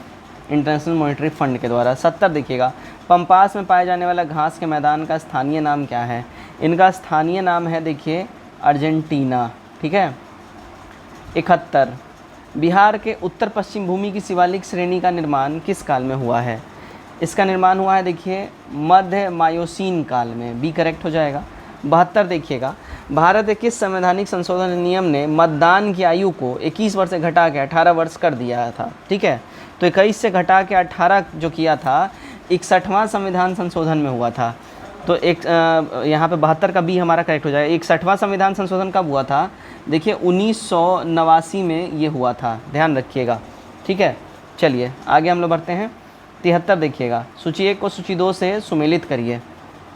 इंटरनेशनल मॉनेटरी फंड के द्वारा। 70 देखिएगा, पंपास में पाए जाने वाला घास के मैदान का स्थानीय नाम क्या है? इनका स्थानीय नाम है देखिए अर्जेंटीना। ठीक है। 71 बिहार के उत्तर पश्चिम भूमि की शिवालिक श्रेणी का निर्माण किस काल में हुआ है? इसका निर्माण हुआ है देखिए मध्य मायोसीन काल में, बी करेक्ट हो जाएगा। 72 देखिएगा, भारत के किस संवैधानिक संशोधन नियम ने मतदान की आयु को 21 वर्ष से घटा के 18 वर्ष कर दिया था? ठीक है, तो 21 से घटा के 18 जो किया था 61वां संविधान संशोधन में हुआ था। तो एक यहाँ पे 72 का बी हमारा करेक्ट हो जाएगा। 61वां संविधान संशोधन कब हुआ था? देखिए 1989 में ये हुआ था, ध्यान रखिएगा। ठीक है, चलिए आगे हम लोग बढ़ते हैं। 73 देखिएगा, सूची 1 को सूची 2 से सुमेलित करिए।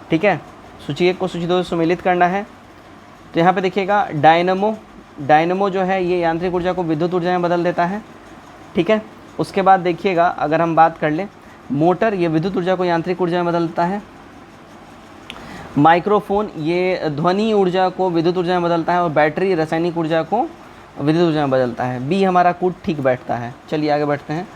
ठीक है, सूची 1 को सूची 2 से सुमेलित करना है। तो यहाँ पे देखिएगा डायनमो जो है ये यांत्रिक ऊर्जा को विद्युत ऊर्जा में बदल देता है। ठीक है, उसके बाद देखिएगा अगर हम बात कर लें, मोटर ये विद्युत ऊर्जा को यांत्रिक ऊर्जा में बदल देता है। माइक्रोफोन ये ध्वनि ऊर्जा को विद्युत ऊर्जा में बदलता है, और बैटरी रासायनिक ऊर्जा को विद्युत ऊर्जा में बदलता है। बी हमारा कूट ठीक बैठता है। चलिए आगे बढ़ते हैं।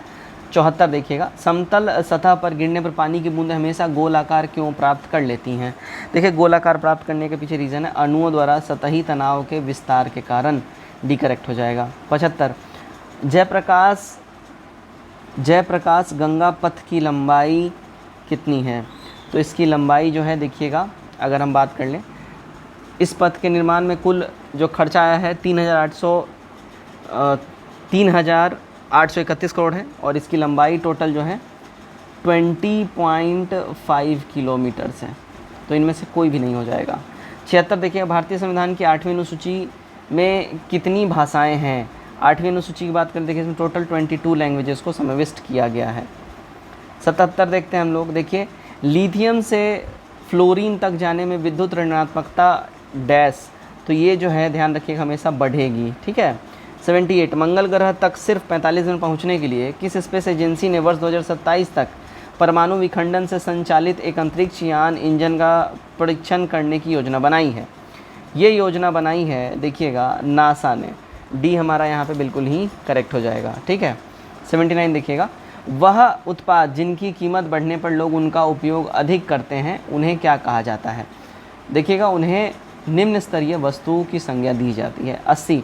74 देखिएगा, समतल सतह पर गिरने पर पानी की बूंदें हमेशा गोलाकार क्यों प्राप्त कर लेती हैं? देखिए गोलाकार प्राप्त करने के पीछे रीज़न है अणुओं द्वारा सतही तनाव के विस्तार के कारण। डी करेक्ट हो जाएगा। 75 जयप्रकाश गंगा पथ की लंबाई कितनी है? तो इसकी लंबाई जो है देखिएगा, अगर हम बात कर लें, इस पथ के निर्माण में कुल जो खर्चा आया है 3,831 करोड़ है, और इसकी लंबाई टोटल जो है 20.5 किलोमीटर्स है। तो इनमें से कोई भी नहीं हो जाएगा। 76 देखिएगा, भारतीय संविधान की 8वीं अनुसूची में कितनी भाषाएं हैं? 8वीं अनुसूची की बात करें, देखिए इसमें टोटल 22 लैंग्वेजेस को समाविष्ट किया गया है। 77 देखते हैं हम लोग, देखिए लिथियम से फ्लोरीन तक जाने में विद्युत ऋणात्मकता डैश, तो ये जो है ध्यान रखिएगा हमेशा बढ़ेगी, ठीक है। 78 मंगल ग्रह तक सिर्फ 45 दिन पहुंचने के लिए किस स्पेस एजेंसी ने वर्ष 2027 तक परमाणु विखंडन से संचालित एक अंतरिक्ष यान इंजन का परीक्षण करने की योजना बनाई है? ये योजना बनाई है देखिएगा नासा ने। डी हमारा यहाँ पे बिल्कुल ही करेक्ट हो जाएगा, ठीक है। 79 देखिएगा, वह उत्पाद जिनकी कीमत बढ़ने पर लोग उनका उपयोग अधिक करते हैं उन्हें क्या कहा जाता है? देखिएगा उन्हें निम्न स्तरीय वस्तु की संज्ञा दी जाती है। 80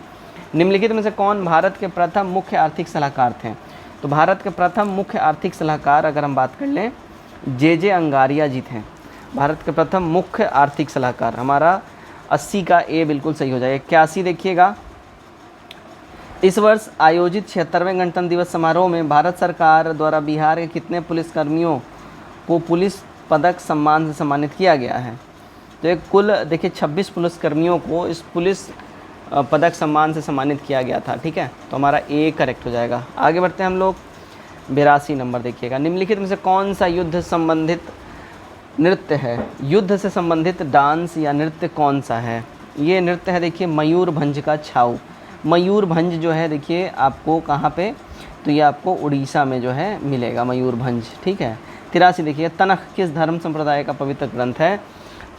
निम्नलिखित में से कौन भारत के प्रथम मुख्य आर्थिक सलाहकार थे? तो भारत के प्रथम मुख्य आर्थिक सलाहकार अगर हम बात कर लें, जे अंगारिया जी थे, भारत के प्रथम मुख्य आर्थिक सलाहकार। हमारा 80 का ए बिल्कुल सही हो जाएगा। 81 देखिएगा, इस वर्ष आयोजित 76वें गणतंत्र दिवस समारोह में भारत सरकार द्वारा बिहार के कितने पुलिसकर्मियों को पुलिस पदक सम्मान से सम्मानित किया गया है? तो एक कुल देखिए 26 पुलिसकर्मियों को इस पुलिस पदक सम्मान से सम्मानित किया गया था, ठीक है। तो हमारा ए करेक्ट हो जाएगा। आगे बढ़ते हैं हम लोग। 82 नंबर देखिएगा, निम्नलिखित में से कौन सा युद्ध संबंधित नृत्य है? युद्ध से संबंधित डांस या नृत्य कौन सा है? ये नृत्य है देखिए मयूरभंज का छाऊ। मयूरभंज जो है देखिए आपको कहाँ पे? तो ये आपको उड़ीसा में जो है मिलेगा मयूरभंज, ठीक है। 83 देखिए, तनख किस धर्म संप्रदाय का पवित्र ग्रंथ है?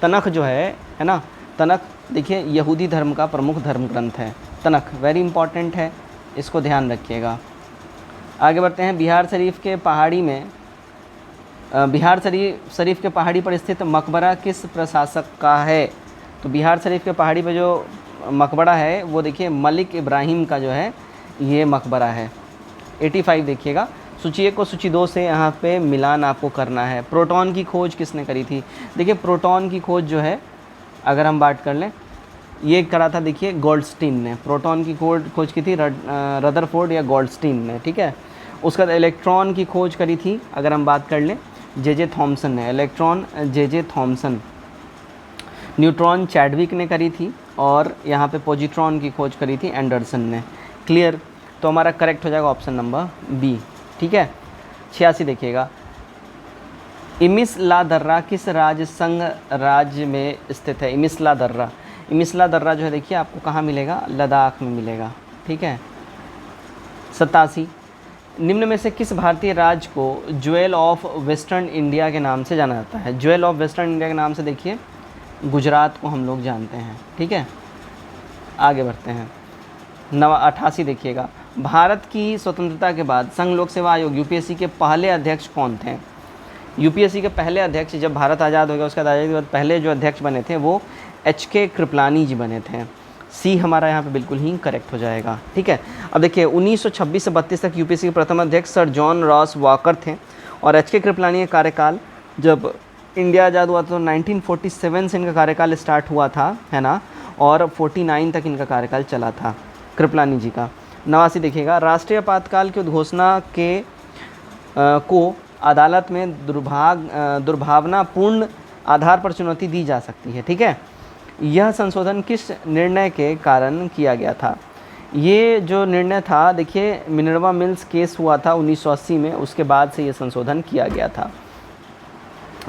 तनख जो है ना, तनख देखिए यहूदी धर्म का प्रमुख धर्म ग्रंथ है। तनख वेरी इंपॉर्टेंट है, इसको ध्यान रखिएगा। आगे बढ़ते हैं। बिहार शरीफ के पहाड़ी पर स्थित मकबरा किस प्रशासक का है? तो बिहार शरीफ के पहाड़ी पर जो मकबरा है वो देखिए मलिक इब्राहिम का जो है ये मकबरा है। 85 देखिएगा, सूची 1 को सूची 2 से यहाँ पे मिलान आपको करना है। प्रोटॉन की खोज किसने करी थी? देखिए प्रोटॉन की खोज जो है अगर हम बात कर लें, ये करा था देखिए गोल्डस्टीन ने। प्रोटॉन की खोज की थी रदरफोर्ड या गोल्डस्टीन ने, ठीक है। उसके बाद इलेक्ट्रॉन की खोज करी थी अगर हम बात कर लें, जे थॉमसन ने। Electron J Thomson. Neutron Chadwick ने करी थी, और यहाँ पे पॉजिट्रॉन की खोज करी थी एंडरसन ने। क्लियर? तो हमारा करेक्ट हो जाएगा ऑप्शन नंबर बी, ठीक है। 86 देखिएगा, इमिस-ला दर्रा किस संघ राज्य में स्थित है? इमिस-ला दर्रा जो है देखिए आपको कहाँ मिलेगा? लद्दाख में मिलेगा, ठीक है। 87 निम्न में से किस भारतीय राज्य को ज्वेल ऑफ वेस्टर्न इंडिया के नाम से जाना जाता है? ज्वेल ऑफ वेस्टर्न इंडिया के नाम से देखिए गुजरात को हम लोग जानते हैं, ठीक है। आगे बढ़ते हैं। 88 देखिएगा, भारत की स्वतंत्रता के बाद संघ लोक सेवा आयोग यूपीएससी के पहले अध्यक्ष कौन थे? यूपीएससी के पहले अध्यक्ष, जब भारत आज़ाद हो गया उसके आज़ादी के बाद पहले जो अध्यक्ष बने थे वो HK कृपलानी जी बने थे। सी हमारा यहाँ पे बिल्कुल ही करेक्ट हो जाएगा, ठीक है। अब देखिए 1926 से 32 तक यूपीएससी के प्रथम अध्यक्ष सर जॉन रॉस वॉकर थे, और HK कृपलानी का कार्यकाल जब इंडिया आज़ाद हुआ तो 1947 से इनका कार्यकाल स्टार्ट हुआ था, है ना, और 49 तक इनका कार्यकाल चला था कृपलानी जी का। 89 देखिएगा, राष्ट्रीय आपातकाल की उद्घोषणा को अदालत में दुर्भावनापूर्ण आधार पर चुनौती दी जा सकती है, ठीक है। यह संशोधन किस निर्णय के कारण किया गया था? ये जो निर्णय था देखिए मिनर्वा मिल्स केस हुआ था 1980 में, उसके बाद से ये संशोधन किया गया था।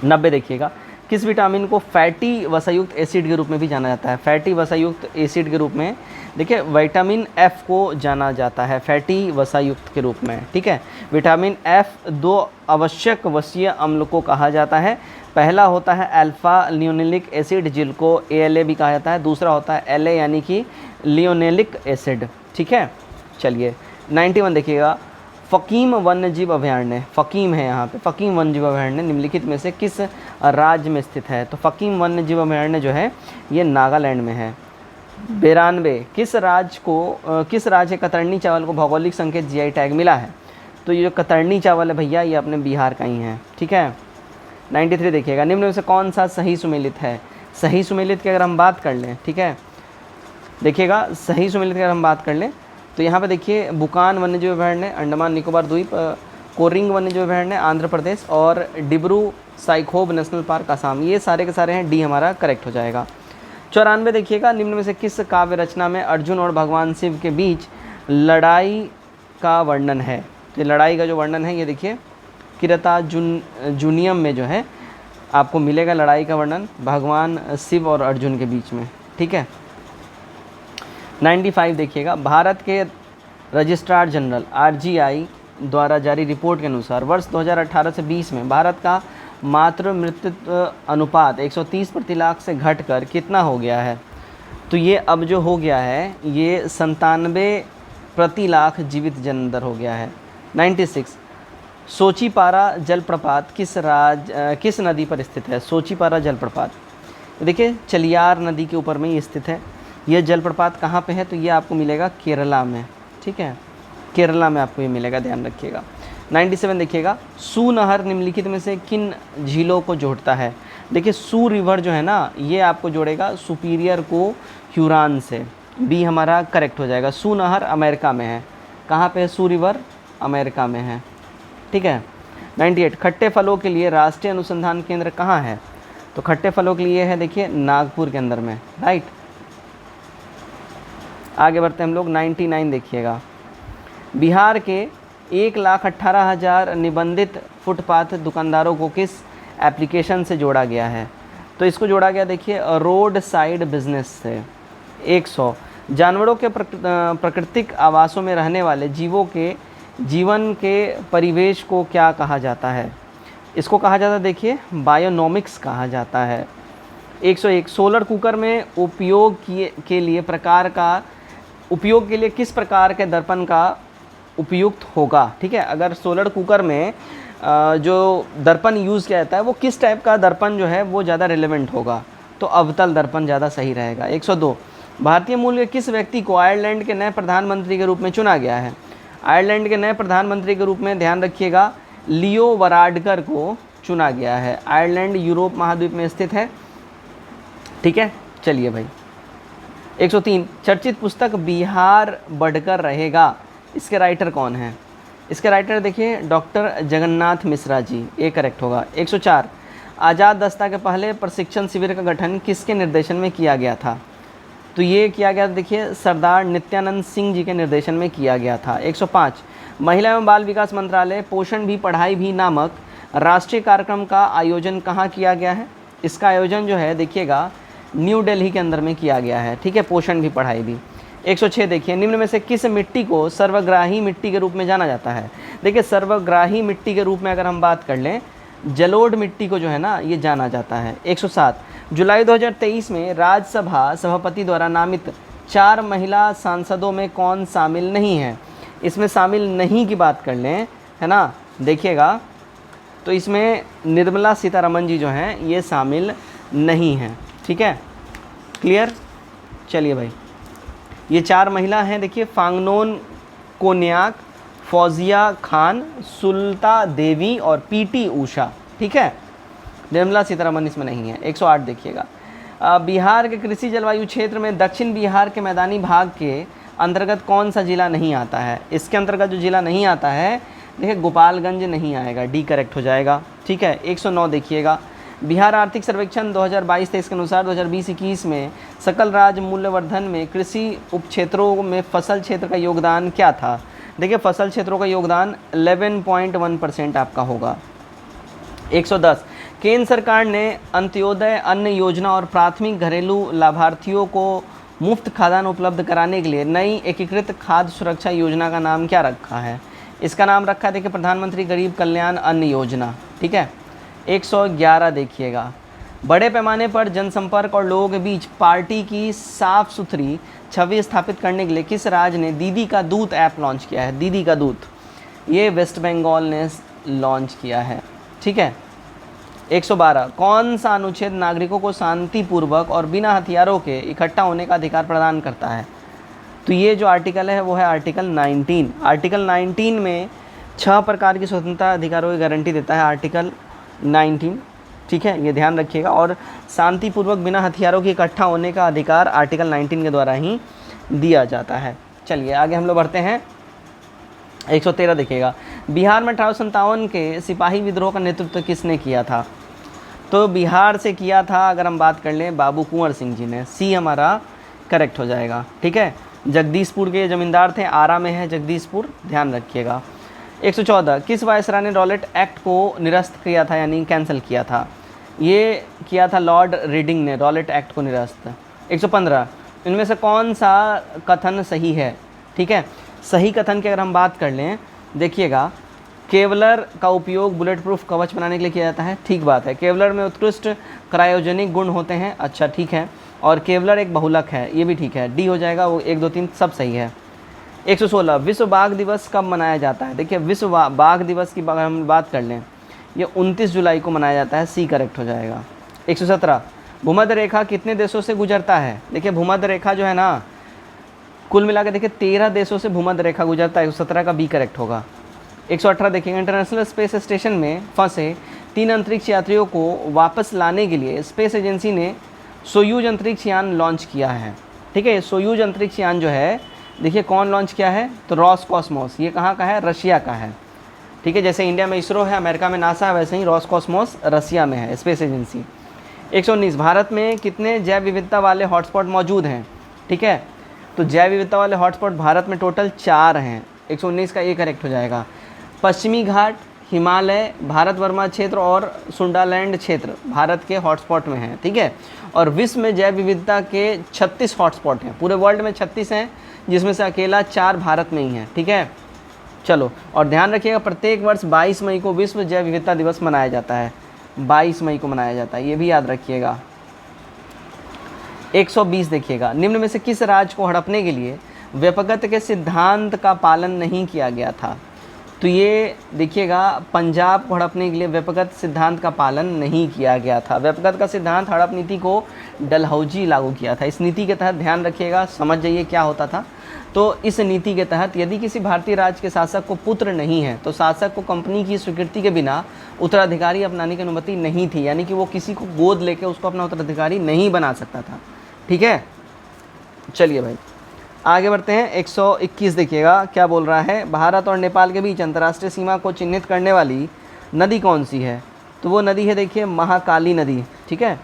90 देखिएगा, किस विटामिन को फैटी वसायुक्त एसिड के रूप में भी जाना जाता है? फैटी वसायुक्त एसिड के रूप में देखिए विटामिन F को जाना जाता है फैटी वसायुक्त के रूप में, ठीक है। विटामिन F 2 आवश्यक वसीय अम्ल को कहा जाता है। पहला होता है अल्फा लियोनिलिक एसिड, जिसको ALA भी कहा जाता है। दूसरा होता है LA यानी कि लियोनेलिक एसिड, ठीक है। चलिए 91 देखिएगा, फ़कीम वन्यजीव अभयारण्य, फ़कीम है यहाँ पे, फ़कीम वन्यजीव अभयारण्य निम्नलिखित में से किस राज्य में स्थित है? तो फ़कीम वन्यजीव अभयारण्य जो है ये नागालैंड में है। 92, किस राज्य के कतरनी चावल को भौगोलिक संकेत जीआई टैग मिला है? तो ये जो कतरनी चावल है भैया ये अपने बिहार का ही है, ठीक है। 93 देखिएगा, निम्न में से कौन सा सही सुमेलित है? सही सुमेलित की अगर हम बात कर लें, ठीक है, देखिएगा सही सुमेलित की अगर हम बात कर लें तो यहाँ पे देखिए बुकान वन्यजीव अभयारण्य अंडमान निकोबार द्वीप, कोरिंग वन्यजीव अभयारण्य आंध्र प्रदेश और डिब्रू साइखोव नेशनल पार्क असम, ये सारे के सारे हैं, डी हमारा करेक्ट हो जाएगा। 94 देखिएगा, निम्न में से किस काव्य रचना में अर्जुन और भगवान शिव के बीच लड़ाई का वर्णन है? तो लड़ाई का जो वर्णन है ये देखिए किरता जूनियम में जो है आपको मिलेगा लड़ाई का वर्णन भगवान शिव और अर्जुन के बीच में, ठीक है। 95 देखिएगा, भारत के रजिस्ट्रार जनरल आरजीआई द्वारा जारी रिपोर्ट के अनुसार वर्ष 2018 से 20 में भारत का मातृ मृत्युत्व अनुपात 130 प्रति लाख से घटकर कितना हो गया है? तो ये अब जो हो गया है ये 97 प्रति लाख जीवित जन्म दर हो गया है। 96, सोचीपारा जलप्रपात किस नदी पर स्थित है? सोचीपारा जलप्रपात देखिए चलियार नदी के ऊपर में ये स्थित है। यह जलप्रपात कहाँ पे है? तो ये आपको मिलेगा केरला में, ठीक है, केरला में आपको ये मिलेगा, ध्यान रखिएगा। 97 देखिएगा, सू नहर निम्नलिखित में से किन झीलों को जोड़ता है? देखिए सू रिवर जो है ना ये आपको जोड़ेगा सुपीरियर को ह्यूरान से, बी हमारा करेक्ट हो जाएगा। सू नहर अमेरिका में है, कहाँ पे है सू रिवर? अमेरिका में है, ठीक है। 98, खट्टे फलों के लिए राष्ट्रीय अनुसंधान केंद्र कहाँ है? तो खट्टे फलों के लिए है देखिए नागपुर के अंदर में, राइट। आगे बढ़ते हैं हम लोग। 99 देखिएगा, बिहार के 1,18,000 निबंधित फुटपाथ दुकानदारों को किस एप्लीकेशन से जोड़ा गया है? तो इसको जोड़ा गया देखिए रोड साइड बिजनेस से। 100, जानवरों के प्राकृतिक आवासों में रहने वाले जीवों के जीवन के परिवेश को क्या कहा जाता है? इसको कहा जाता है देखिए बायोनोमिक्स कहा जाता है। 101, सोलर कुकर में उपयोग के लिए किस प्रकार के दर्पण का उपयुक्त होगा? ठीक है, अगर सोलर कुकर में जो दर्पण यूज़ किया जाता है वो किस टाइप का दर्पण जो है वो ज़्यादा रिलेवेंट होगा? तो अवतल दर्पण ज़्यादा सही रहेगा। 102, भारतीय मूल के किस व्यक्ति को आयरलैंड के नए प्रधानमंत्री के रूप में चुना गया है? आयरलैंड के नए प्रधानमंत्री के रूप में ध्यान रखिएगा लियो वराडकर को चुना गया है। आयरलैंड यूरोप महाद्वीप में स्थित है, ठीक है। चलिए भाई 103, चर्चित पुस्तक बिहार बढ़कर रहेगा, इसके राइटर कौन है? इसके राइटर देखिए डॉक्टर जगन्नाथ मिश्रा जी, ये करेक्ट होगा। 104, आज़ाद दस्ता के पहले प्रशिक्षण शिविर का गठन किसके निर्देशन में किया गया था? तो ये किया गया देखिए सरदार नित्यानंद सिंह जी के निर्देशन में किया गया था। 105, महिला एवं बाल विकास मंत्रालय पोषण भी पढ़ाई भी नामक राष्ट्रीय कार्यक्रम का आयोजन कहाँ किया गया है? इसका आयोजन जो है देखिएगा न्यू दिल्ली के अंदर में किया गया है, ठीक है, पोषण भी पढ़ाई भी। 106 देखिए, निम्न में से किस मिट्टी को सर्वग्राही मिट्टी के रूप में जाना जाता है? देखिए सर्वग्राही मिट्टी के रूप में अगर हम बात कर लें जलोढ़ मिट्टी को जो है ना ये जाना जाता है। 107, जुलाई 2023 में राज्यसभा सभापति द्वारा नामित 4 महिला सांसदों में कौन शामिल नहीं है? इसमें शामिल नहीं की बात कर लें, है ना, देखिएगा तो इसमें निर्मला सीतारमण जी जो हैं ये शामिल नहीं हैं, ठीक है, क्लियर। चलिए भाई ये 4 महिला हैं देखिए फांगनोन कोन्याक, फौजिया खान, सुल्ता देवी और पीटी उषा, ठीक है, निर्मला सीतारमण इसमें नहीं है। 108 देखिएगा, बिहार के कृषि जलवायु क्षेत्र में दक्षिण बिहार के मैदानी भाग के अंतर्गत कौन सा जिला नहीं आता है? इसके अंतर्गत जो जिला नहीं आता है देखिए गोपालगंज नहीं आएगा, डी करेक्ट हो जाएगा, ठीक है। 109 देखिएगा, बिहार आर्थिक सर्वेक्षण 2022-23 के अनुसार 2020-21 में सकल राज्य मूल्यवर्धन में कृषि उपक्षेत्रों में फसल क्षेत्र का योगदान क्या था? देखिए फसल क्षेत्रों का योगदान 11.1% आपका होगा। 110, केंद्र सरकार ने अंत्योदय अन्न योजना और प्राथमिक घरेलू लाभार्थियों को मुफ्त खाद्यान्न उपलब्ध कराने के लिए नई एकीकृत खाद्य सुरक्षा योजना का नाम क्या रखा है? इसका नाम रखा है देखिए प्रधानमंत्री गरीब कल्याण अन्न योजना, ठीक है। 111 देखिएगा, बड़े पैमाने पर जनसंपर्क और लोगों के बीच पार्टी की साफ सुथरी छवि स्थापित करने के लिए किस राज्य ने दीदी का दूत ऐप लॉन्च किया है? दीदी का दूत, ये वेस्ट बंगाल ने लॉन्च किया है। ठीक है। 112 कौन सा अनुच्छेद नागरिकों को शांतिपूर्वक और बिना हथियारों के इकट्ठा होने का अधिकार प्रदान करता है? तो ये जो आर्टिकल है वो है आर्टिकल 19। आर्टिकल 19 में 6 प्रकार की स्वतंत्रता अधिकारों की गारंटी देता है आर्टिकल 19। ठीक है, ये ध्यान रखिएगा। और शांतिपूर्वक बिना हथियारों के इकट्ठा होने का अधिकार आर्टिकल 19 के द्वारा ही दिया जाता है। चलिए आगे हम लोग बढ़ते हैं। 113 देखिएगा, बिहार में 1857 के सिपाही विद्रोह का नेतृत्व किसने किया था? तो बिहार से किया था, अगर हम बात कर लें, बाबू कुंवर सिंह जी ने। सी हमारा करेक्ट हो जाएगा। ठीक है, जगदीशपुर के जमींदार थे, आरा में है जगदीशपुर, ध्यान रखिएगा। 114 किस वायसराय ने रॉलेट एक्ट को निरस्त किया था यानी कैंसिल किया था? ये किया था लॉर्ड रीडिंग ने रॉलेट एक्ट को निरस्त। 115 इनमें से कौन सा कथन सही है? ठीक है, सही कथन की अगर हम बात कर लें, देखिएगा, केवलर का उपयोग बुलेट प्रूफ कवच बनाने के लिए किया जाता है। ठीक बात है। केवलर में उत्कृष्ट क्रायोजेनिक गुण होते हैं। अच्छा, ठीक है। और केवलर एक बहुलक है, ये भी ठीक है, डी हो जाएगा। वो 1 2 3 सब सही है। 116 विश्व बाघ दिवस कब मनाया जाता है? देखिए, विश्व बाघ दिवस की अगर हम बात कर लें, ये 29 जुलाई को मनाया जाता है। सी करेक्ट हो जाएगा। 117 भूमध्य रेखा कितने देशों से गुजरता है? देखिए, भूमध्य रेखा जो है ना, कुल मिलाकर देखिए 13 देशों से भूमध्य रेखा गुजरता है। 117 का बी करेक्ट होगा। 118 देखिएगा, इंटरनेशनल स्पेस स्टेशन में फंसे 3 अंतरिक्ष यात्रियों को वापस लाने के लिए स्पेस एजेंसी ने सोयूज अंतरिक्ष यान लॉन्च किया है। ठीक है, सोयूज अंतरिक्ष यान जो है, देखिए कौन लॉन्च किया है? तो रॉसकॉस्मोस। ये कहाँ का है? रशिया का है। ठीक है, जैसे इंडिया में इसरो है, अमेरिका में नासा है, वैसे ही रॉसकॉस्मोस रशिया में है, स्पेस एजेंसी। 119 भारत में कितने जैव विविधता वाले हॉटस्पॉट मौजूद हैं? ठीक है, तो जैव विविधता वाले हॉटस्पॉट भारत में टोटल 4 हैं। 119 का ए करेक्ट हो जाएगा। पश्चिमी घाट, हिमालय, भारत वर्मा क्षेत्र और सुंडालैंड क्षेत्र भारत के हॉटस्पॉट में हैं। ठीक है, और विश्व में जैव विविधता के 36 हॉटस्पॉट हैं। पूरे वर्ल्ड में 36 हैं, जिसमें से अकेला 4 भारत में ही हैं। ठीक है, चलो, और ध्यान रखिएगा, प्रत्येक वर्ष 22 मई को विश्व जैव विविधता दिवस मनाया जाता है। 22 मई को मनाया जाता है, ये भी याद रखिएगा। 120 देखिएगा, निम्न में से किस राज्य को हड़पने के लिए व्यपगत के सिद्धांत का पालन नहीं किया गया था? तो ये देखिएगा, पंजाब को हड़पने के लिए व्यपगत सिद्धांत का पालन नहीं किया गया था। व्यपगत का सिद्धांत हड़प नीति को डलहौजी लागू किया था। इस नीति के तहत ध्यान रखिएगा, समझ जाइए क्या होता था। तो इस नीति के तहत यदि किसी भारतीय राज्य के शासक को पुत्र नहीं है तो शासक को कंपनी की स्वीकृति के बिना उत्तराधिकारी अपनाने की अनुमति नहीं थी, यानी कि वो किसी को गोद लेके उसको अपना उत्तराधिकारी नहीं बना सकता था। ठीक है, चलिए भाई आगे बढ़ते हैं। 121 देखिएगा क्या बोल रहा है, भारत और नेपाल के बीच अंतर्राष्ट्रीय सीमा को चिन्हित करने वाली नदी कौन सी है? तो वो नदी है, देखिए, महाकाली नदी। ठीक है।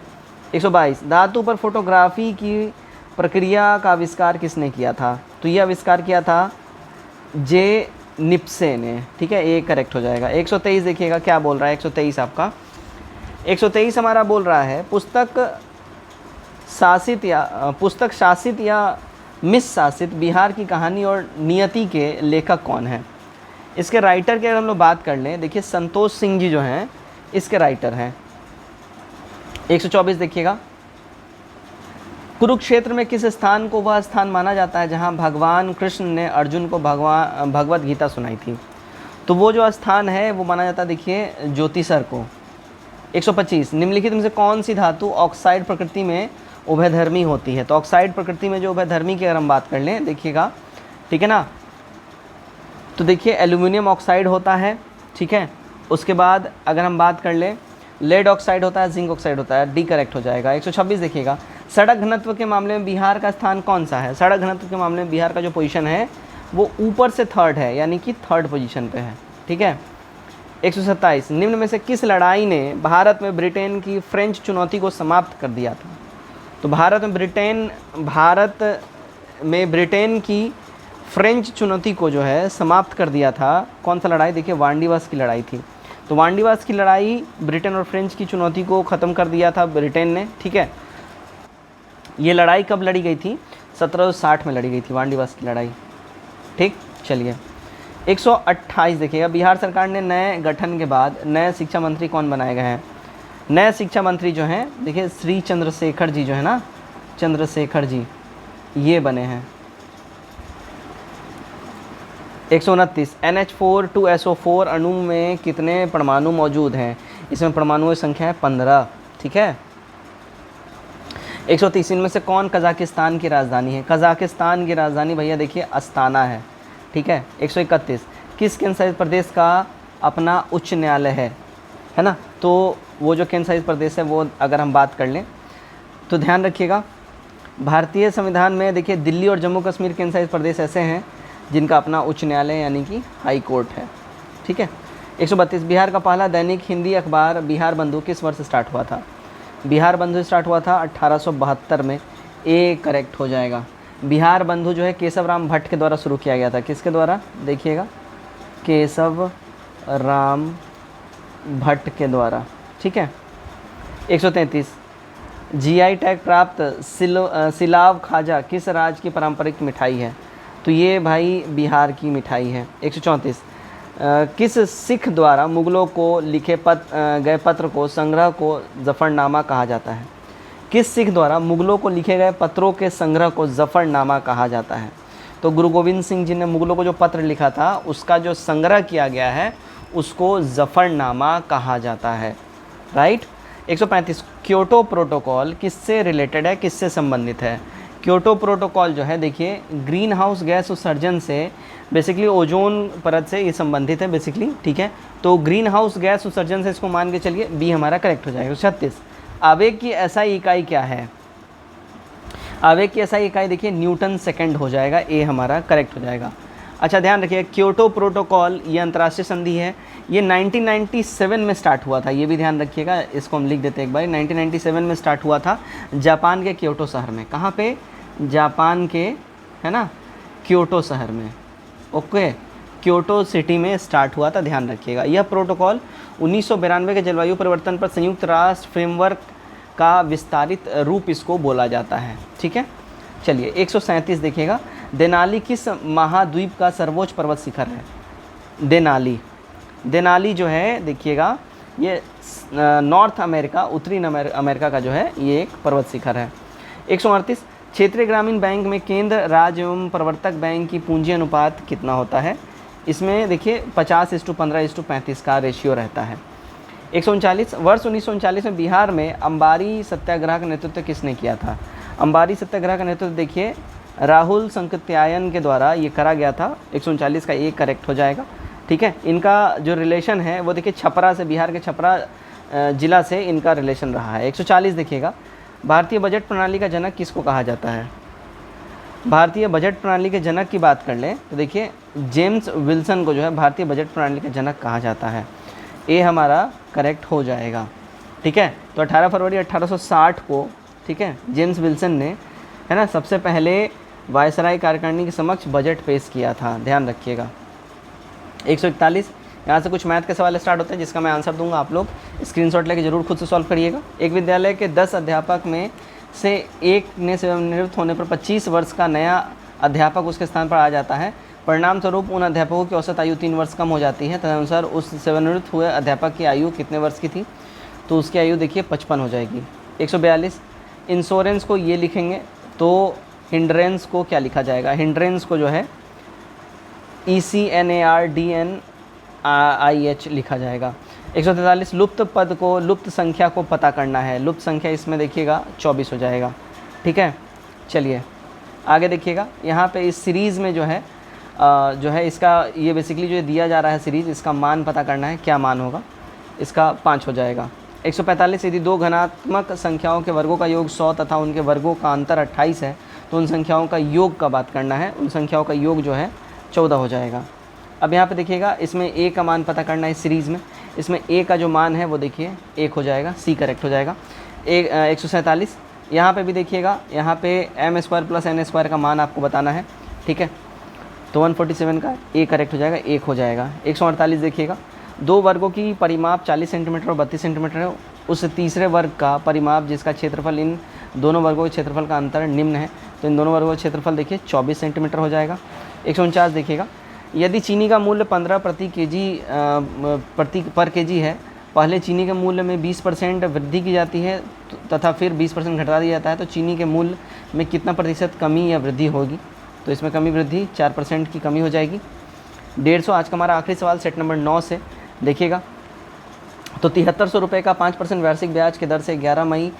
122 धातु पर फोटोग्राफी की प्रक्रिया का आविष्कार किसने किया था? तो ये आविष्कार किया था जे निप्से ने। ठीक है, ये करेक्ट हो जाएगा। 123 देखिएगा क्या बोल रहा है। 123 आपका 123 हमारा बोल रहा है, पुस्तक शासित या मिस शासित बिहार की कहानी और नियति के लेखक कौन है? इसके राइटर की अगर हम लोग बात कर लें, देखिए संतोष सिंह जी जो हैं इसके राइटर हैं। 124 देखिएगा, कुरुक्षेत्र में किस स्थान को वह स्थान माना जाता है जहां भगवान कृष्ण ने अर्जुन को भगवत गीता सुनाई थी? तो वो जो स्थान है वो माना जाता है, देखिए, ज्योतिसर को। 125 निम्नलिखित में से कौन सी धातु ऑक्साइड प्रकृति में उभयधर्मी होती है? तो ऑक्साइड प्रकृति में जो उभयधर्मी की अगर हम बात कर लें, देखिएगा, ठीक है ना, तो देखिए एल्यूमिनियम ऑक्साइड होता है। ठीक है, उसके बाद अगर हम बात कर लें, लेड ऑक्साइड होता है, जिंक ऑक्साइड होता है। डी करेक्ट हो जाएगा। 126 देखिएगा, सड़क घनत्व के मामले में बिहार का स्थान कौन सा है? सड़क घनत्व के मामले में बिहार का जो पोजीशन है वो ऊपर से 3rd है, यानी कि 3rd पोजीशन पे है। ठीक है। 127 निम्न में से किस लड़ाई ने भारत में ब्रिटेन की फ्रेंच चुनौती को समाप्त कर दिया था? तो भारत में ब्रिटेन की फ्रेंच चुनौती को जो है समाप्त कर दिया था। कौन सा लड़ाई? देखिए, वांडीवास की लड़ाई थी। तो वांडीवास की लड़ाई ब्रिटेन और फ्रेंच की चुनौती को ख़त्म कर दिया था ब्रिटेन ने। ठीक है, ये लड़ाई कब लड़ी गई थी? 1760 में लड़ी गई थी वांडीवास की लड़ाई। ठीक, चलिए 128 देखिएगा, बिहार सरकार ने नए गठन के बाद नए शिक्षा मंत्री कौन बनाए गए हैं? नए शिक्षा मंत्री जो हैं, देखिए, श्री चंद्रशेखर जी जो है ना, चंद्रशेखर जी, ये बने हैं। 129 NH4 अणु में कितने परमाणु मौजूद हैं? इसमें परमाणुओं की संख्या है 15। ठीक है। 130 इनमें से कौन कजाकिस्तान की राजधानी है? कजाकिस्तान की राजधानी भैया देखिए अस्ताना है। ठीक है। 131 किस केंद्र शासित प्रदेश का अपना उच्च न्यायालय है ना? तो वो जो केंद्र शासित प्रदेश है वो अगर हम बात कर लें तो ध्यान रखिएगा, भारतीय संविधान में देखिए दिल्ली और जम्मू कश्मीर केंद्र शासित प्रदेश ऐसे हैं जिनका अपना उच्च न्यायालय यानी कि हाई कोर्ट है। ठीक है। 132 बिहार का पहला दैनिक हिंदी अखबार बिहार बंधु किस वर्ष स्टार्ट हुआ था? बिहार बंधु स्टार्ट हुआ था 1872 में। ए करेक्ट हो जाएगा। बिहार बंधु जो है केशव राम भट्ट के द्वारा शुरू किया गया था। किसके द्वारा? देखिएगा, केशव राम भट्ट के द्वारा। ठीक है। 133 जीआई टैग प्राप्त सिलाव खाजा किस राज्य की पारंपरिक मिठाई है? तो ये भाई बिहार की मिठाई है। 134 किस सिख द्वारा मुगलों को लिखे गए पत्र को संग्रह को जफरनामा कहा जाता है? किस सिख द्वारा मुगलों को लिखे गए पत्रों के संग्रह को जफरनामा कहा जाता है? तो गुरु गोविंद सिंह जी ने मुगलों को जो पत्र लिखा था उसका जो संग्रह किया गया है उसको जफरनामा कहा जाता है। राइट। 135 क्योटो प्रोटोकॉल किससे रिलेटेड है, किससे संबंधित है? क्योटो प्रोटोकॉल जो है देखिए ग्रीन हाउस गैस उत्सर्जन से बेसिकली ओजोन परत से ये संबंधित है बेसिकली। ठीक है। तो ग्रीन हाउस गैस उत्सर्जन से इसको मान के चलिए बी हमारा करेक्ट हो जाएगा। 36 आवेग की एसआई इकाई क्या है? आवेग की एसआई इकाई देखिए न्यूटन सेकंड हो जाएगा। ए हमारा करेक्ट हो जाएगा। अच्छा ध्यान रखिए क्योटो प्रोटोकॉल ये अंतर्राष्ट्रीय संधि है, ये 1997 में स्टार्ट हुआ था, ये भी ध्यान रखिएगा, इसको हम लिख देते हैं एक बार। 1997 में स्टार्ट हुआ था जापान के क्योटो शहर में। कहाँ पे? जापान के, है ना, क्योटो शहर में। ओके, क्योटो सिटी में स्टार्ट हुआ था, ध्यान रखिएगा। यह प्रोटोकॉल 1992 के जलवायु परिवर्तन पर संयुक्त राष्ट्र फ्रेमवर्क का विस्तारित रूप इसको बोला जाता है। ठीक है। चलिए 137 देखिएगा, देनाली किस महाद्वीप का सर्वोच्च पर्वत शिखर है? देनाली जो है देखिएगा ये नॉर्थ अमेरिका, उत्तरी अमेरिका का जो है ये एक पर्वत शिखर है। 138 क्षेत्रीय ग्रामीण बैंक में केंद्र, राज्य एवं प्रवर्तक बैंक की पूंजी अनुपात कितना होता है? इसमें देखिए 50:15:35 का रेशियो रहता है। 139 वर्ष 1939 में बिहार में अंबारी सत्याग्रह का नेतृत्व किसने किया था? अंबारी सत्याग्रह का नेतृत्व देखिए राहुल संकत्यायन के द्वारा ये करा गया था। 139 का एक करेक्ट हो जाएगा। ठीक है। इनका जो रिलेशन है वो देखिए छपरा से, बिहार के छपरा जिला से इनका रिलेशन रहा है। 140 देखिएगा, भारतीय बजट प्रणाली का जनक किसको कहा जाता है? भारतीय बजट प्रणाली के जनक की बात कर लें तो देखिए जेम्स विल्सन को जो है भारतीय बजट प्रणाली का जनक कहा जाता है। ए हमारा करेक्ट हो जाएगा। ठीक है। तो 18 फरवरी 1860 को, ठीक है, जेम्स विल्सन ने, है ना, सबसे पहले वायसराय कार्यकारिणी के समक्ष बजट पेश किया था, ध्यान रखिएगा। 141 यहाँ से कुछ मैथ के सवाल स्टार्ट होते हैं जिसका मैं आंसर दूंगा, आप लोग स्क्रीनशॉट लेके जरूर खुद से सॉल्व करिएगा। एक विद्यालय के 10 अध्यापक में से एक ने सेवानिवृत्त होने पर 25 वर्ष का नया अध्यापक उसके स्थान पर आ जाता है। परिणाम स्वरूप उन अध्यापकों की औसत आयु 3 वर्ष कम हो जाती है। तदनुसार उस सेवानिवृत्त हुए अध्यापक की आयु कितने वर्ष की थी? तो उसकी आयु देखिए 55 हो जाएगी। 142 इंश्योरेंस को ये लिखेंगे तो हिंड्रेंस को क्या लिखा जाएगा? हिंड्रेंस को जो है ECNARDNIH लिखा जाएगा। 143 लुप्त पद को, लुप्त संख्या को पता करना है। लुप्त संख्या इसमें देखिएगा 24 हो जाएगा। ठीक है। चलिए आगे देखिएगा, यहाँ पे इस सीरीज़ में जो है इसका ये बेसिकली जो दिया जा रहा है सीरीज़, इसका मान पता करना है, क्या मान होगा? इसका 5 हो जाएगा। 145 यदि दो घनात्मक संख्याओं के वर्गों का योग 100 तथा उनके वर्गों का अंतर 28 है तो उन संख्याओं का योग का बात करना है, उन संख्याओं का योग जो है 14 हो जाएगा। अब यहाँ पे देखिएगा इसमें ए का मान पता करना है सीरीज़ में, इसमें ए का जो मान है वो देखिए 1 हो जाएगा, सी करेक्ट हो जाएगा। 147 यहाँ पे भी देखिएगा, यहाँ पे m² + n² का मान आपको बताना है। ठीक है। तो 147 का ए करेक्ट हो जाएगा, 1 हो जाएगा। 148 देखिएगा, दो वर्गों की परिमाप 40 सेंटीमीटर और 32 सेंटीमीटर है, उस तीसरे वर्ग का परिमाप जिसका क्षेत्रफल इन दोनों वर्गों के क्षेत्रफल का अंतर निम्न है, तो इन दोनों वर्गों का क्षेत्रफल देखिए 24 सेंटीमीटर हो जाएगा। 149 देखिएगा, यदि चीनी का मूल्य 15 पर केजी है, पहले चीनी के मूल्य में 20% वृद्धि की जाती है तथा फिर 20% घटा दिया जाता है, तो चीनी के मूल्य में कितना प्रतिशत कमी या वृद्धि होगी? तो इसमें कमी वृद्धि 4% की कमी हो जाएगी। 150 आज का हमारा आखिरी सवाल सेट नंबर 9 से देखिएगा। तो 7300 रुपये का 5% वार्षिक ब्याज की दर से 11 मई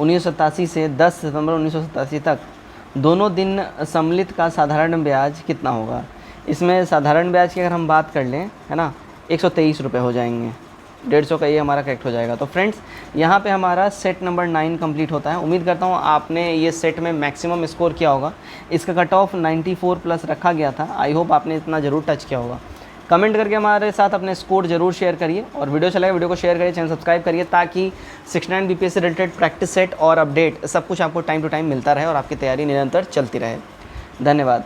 1987 से 10 सितंबर 1987 तक दोनों दिन सम्मिलित का साधारण ब्याज कितना होगा। इसमें साधारण ब्याज की अगर हम बात कर लें, है ना, 123 रुपये हो जाएंगे। 150 का ये हमारा करेक्ट हो जाएगा। तो फ्रेंड्स यहाँ पे हमारा सेट नंबर 9 कंप्लीट होता है। उम्मीद करता हूँ आपने ये सेट में मैक्सिमम स्कोर किया होगा। इसका कट ऑफ 94 प्लस रखा गया था। आई होप आपने इतना ज़रूर टच किया होगा। कमेंट करके हमारे साथ अपने स्कोर जरूर शेयर करिए, और वीडियो चला वीडियो को शेयर करिए, चैनल सब्सक्राइब करिए, ताकि 69 बीपीएस से रिलेटेड प्रैक्टिस सेट और अपडेट सब कुछ आपको टाइम टू टाइम मिलता रहे और आपकी तैयारी निरंतर चलती रहे। धन्यवाद।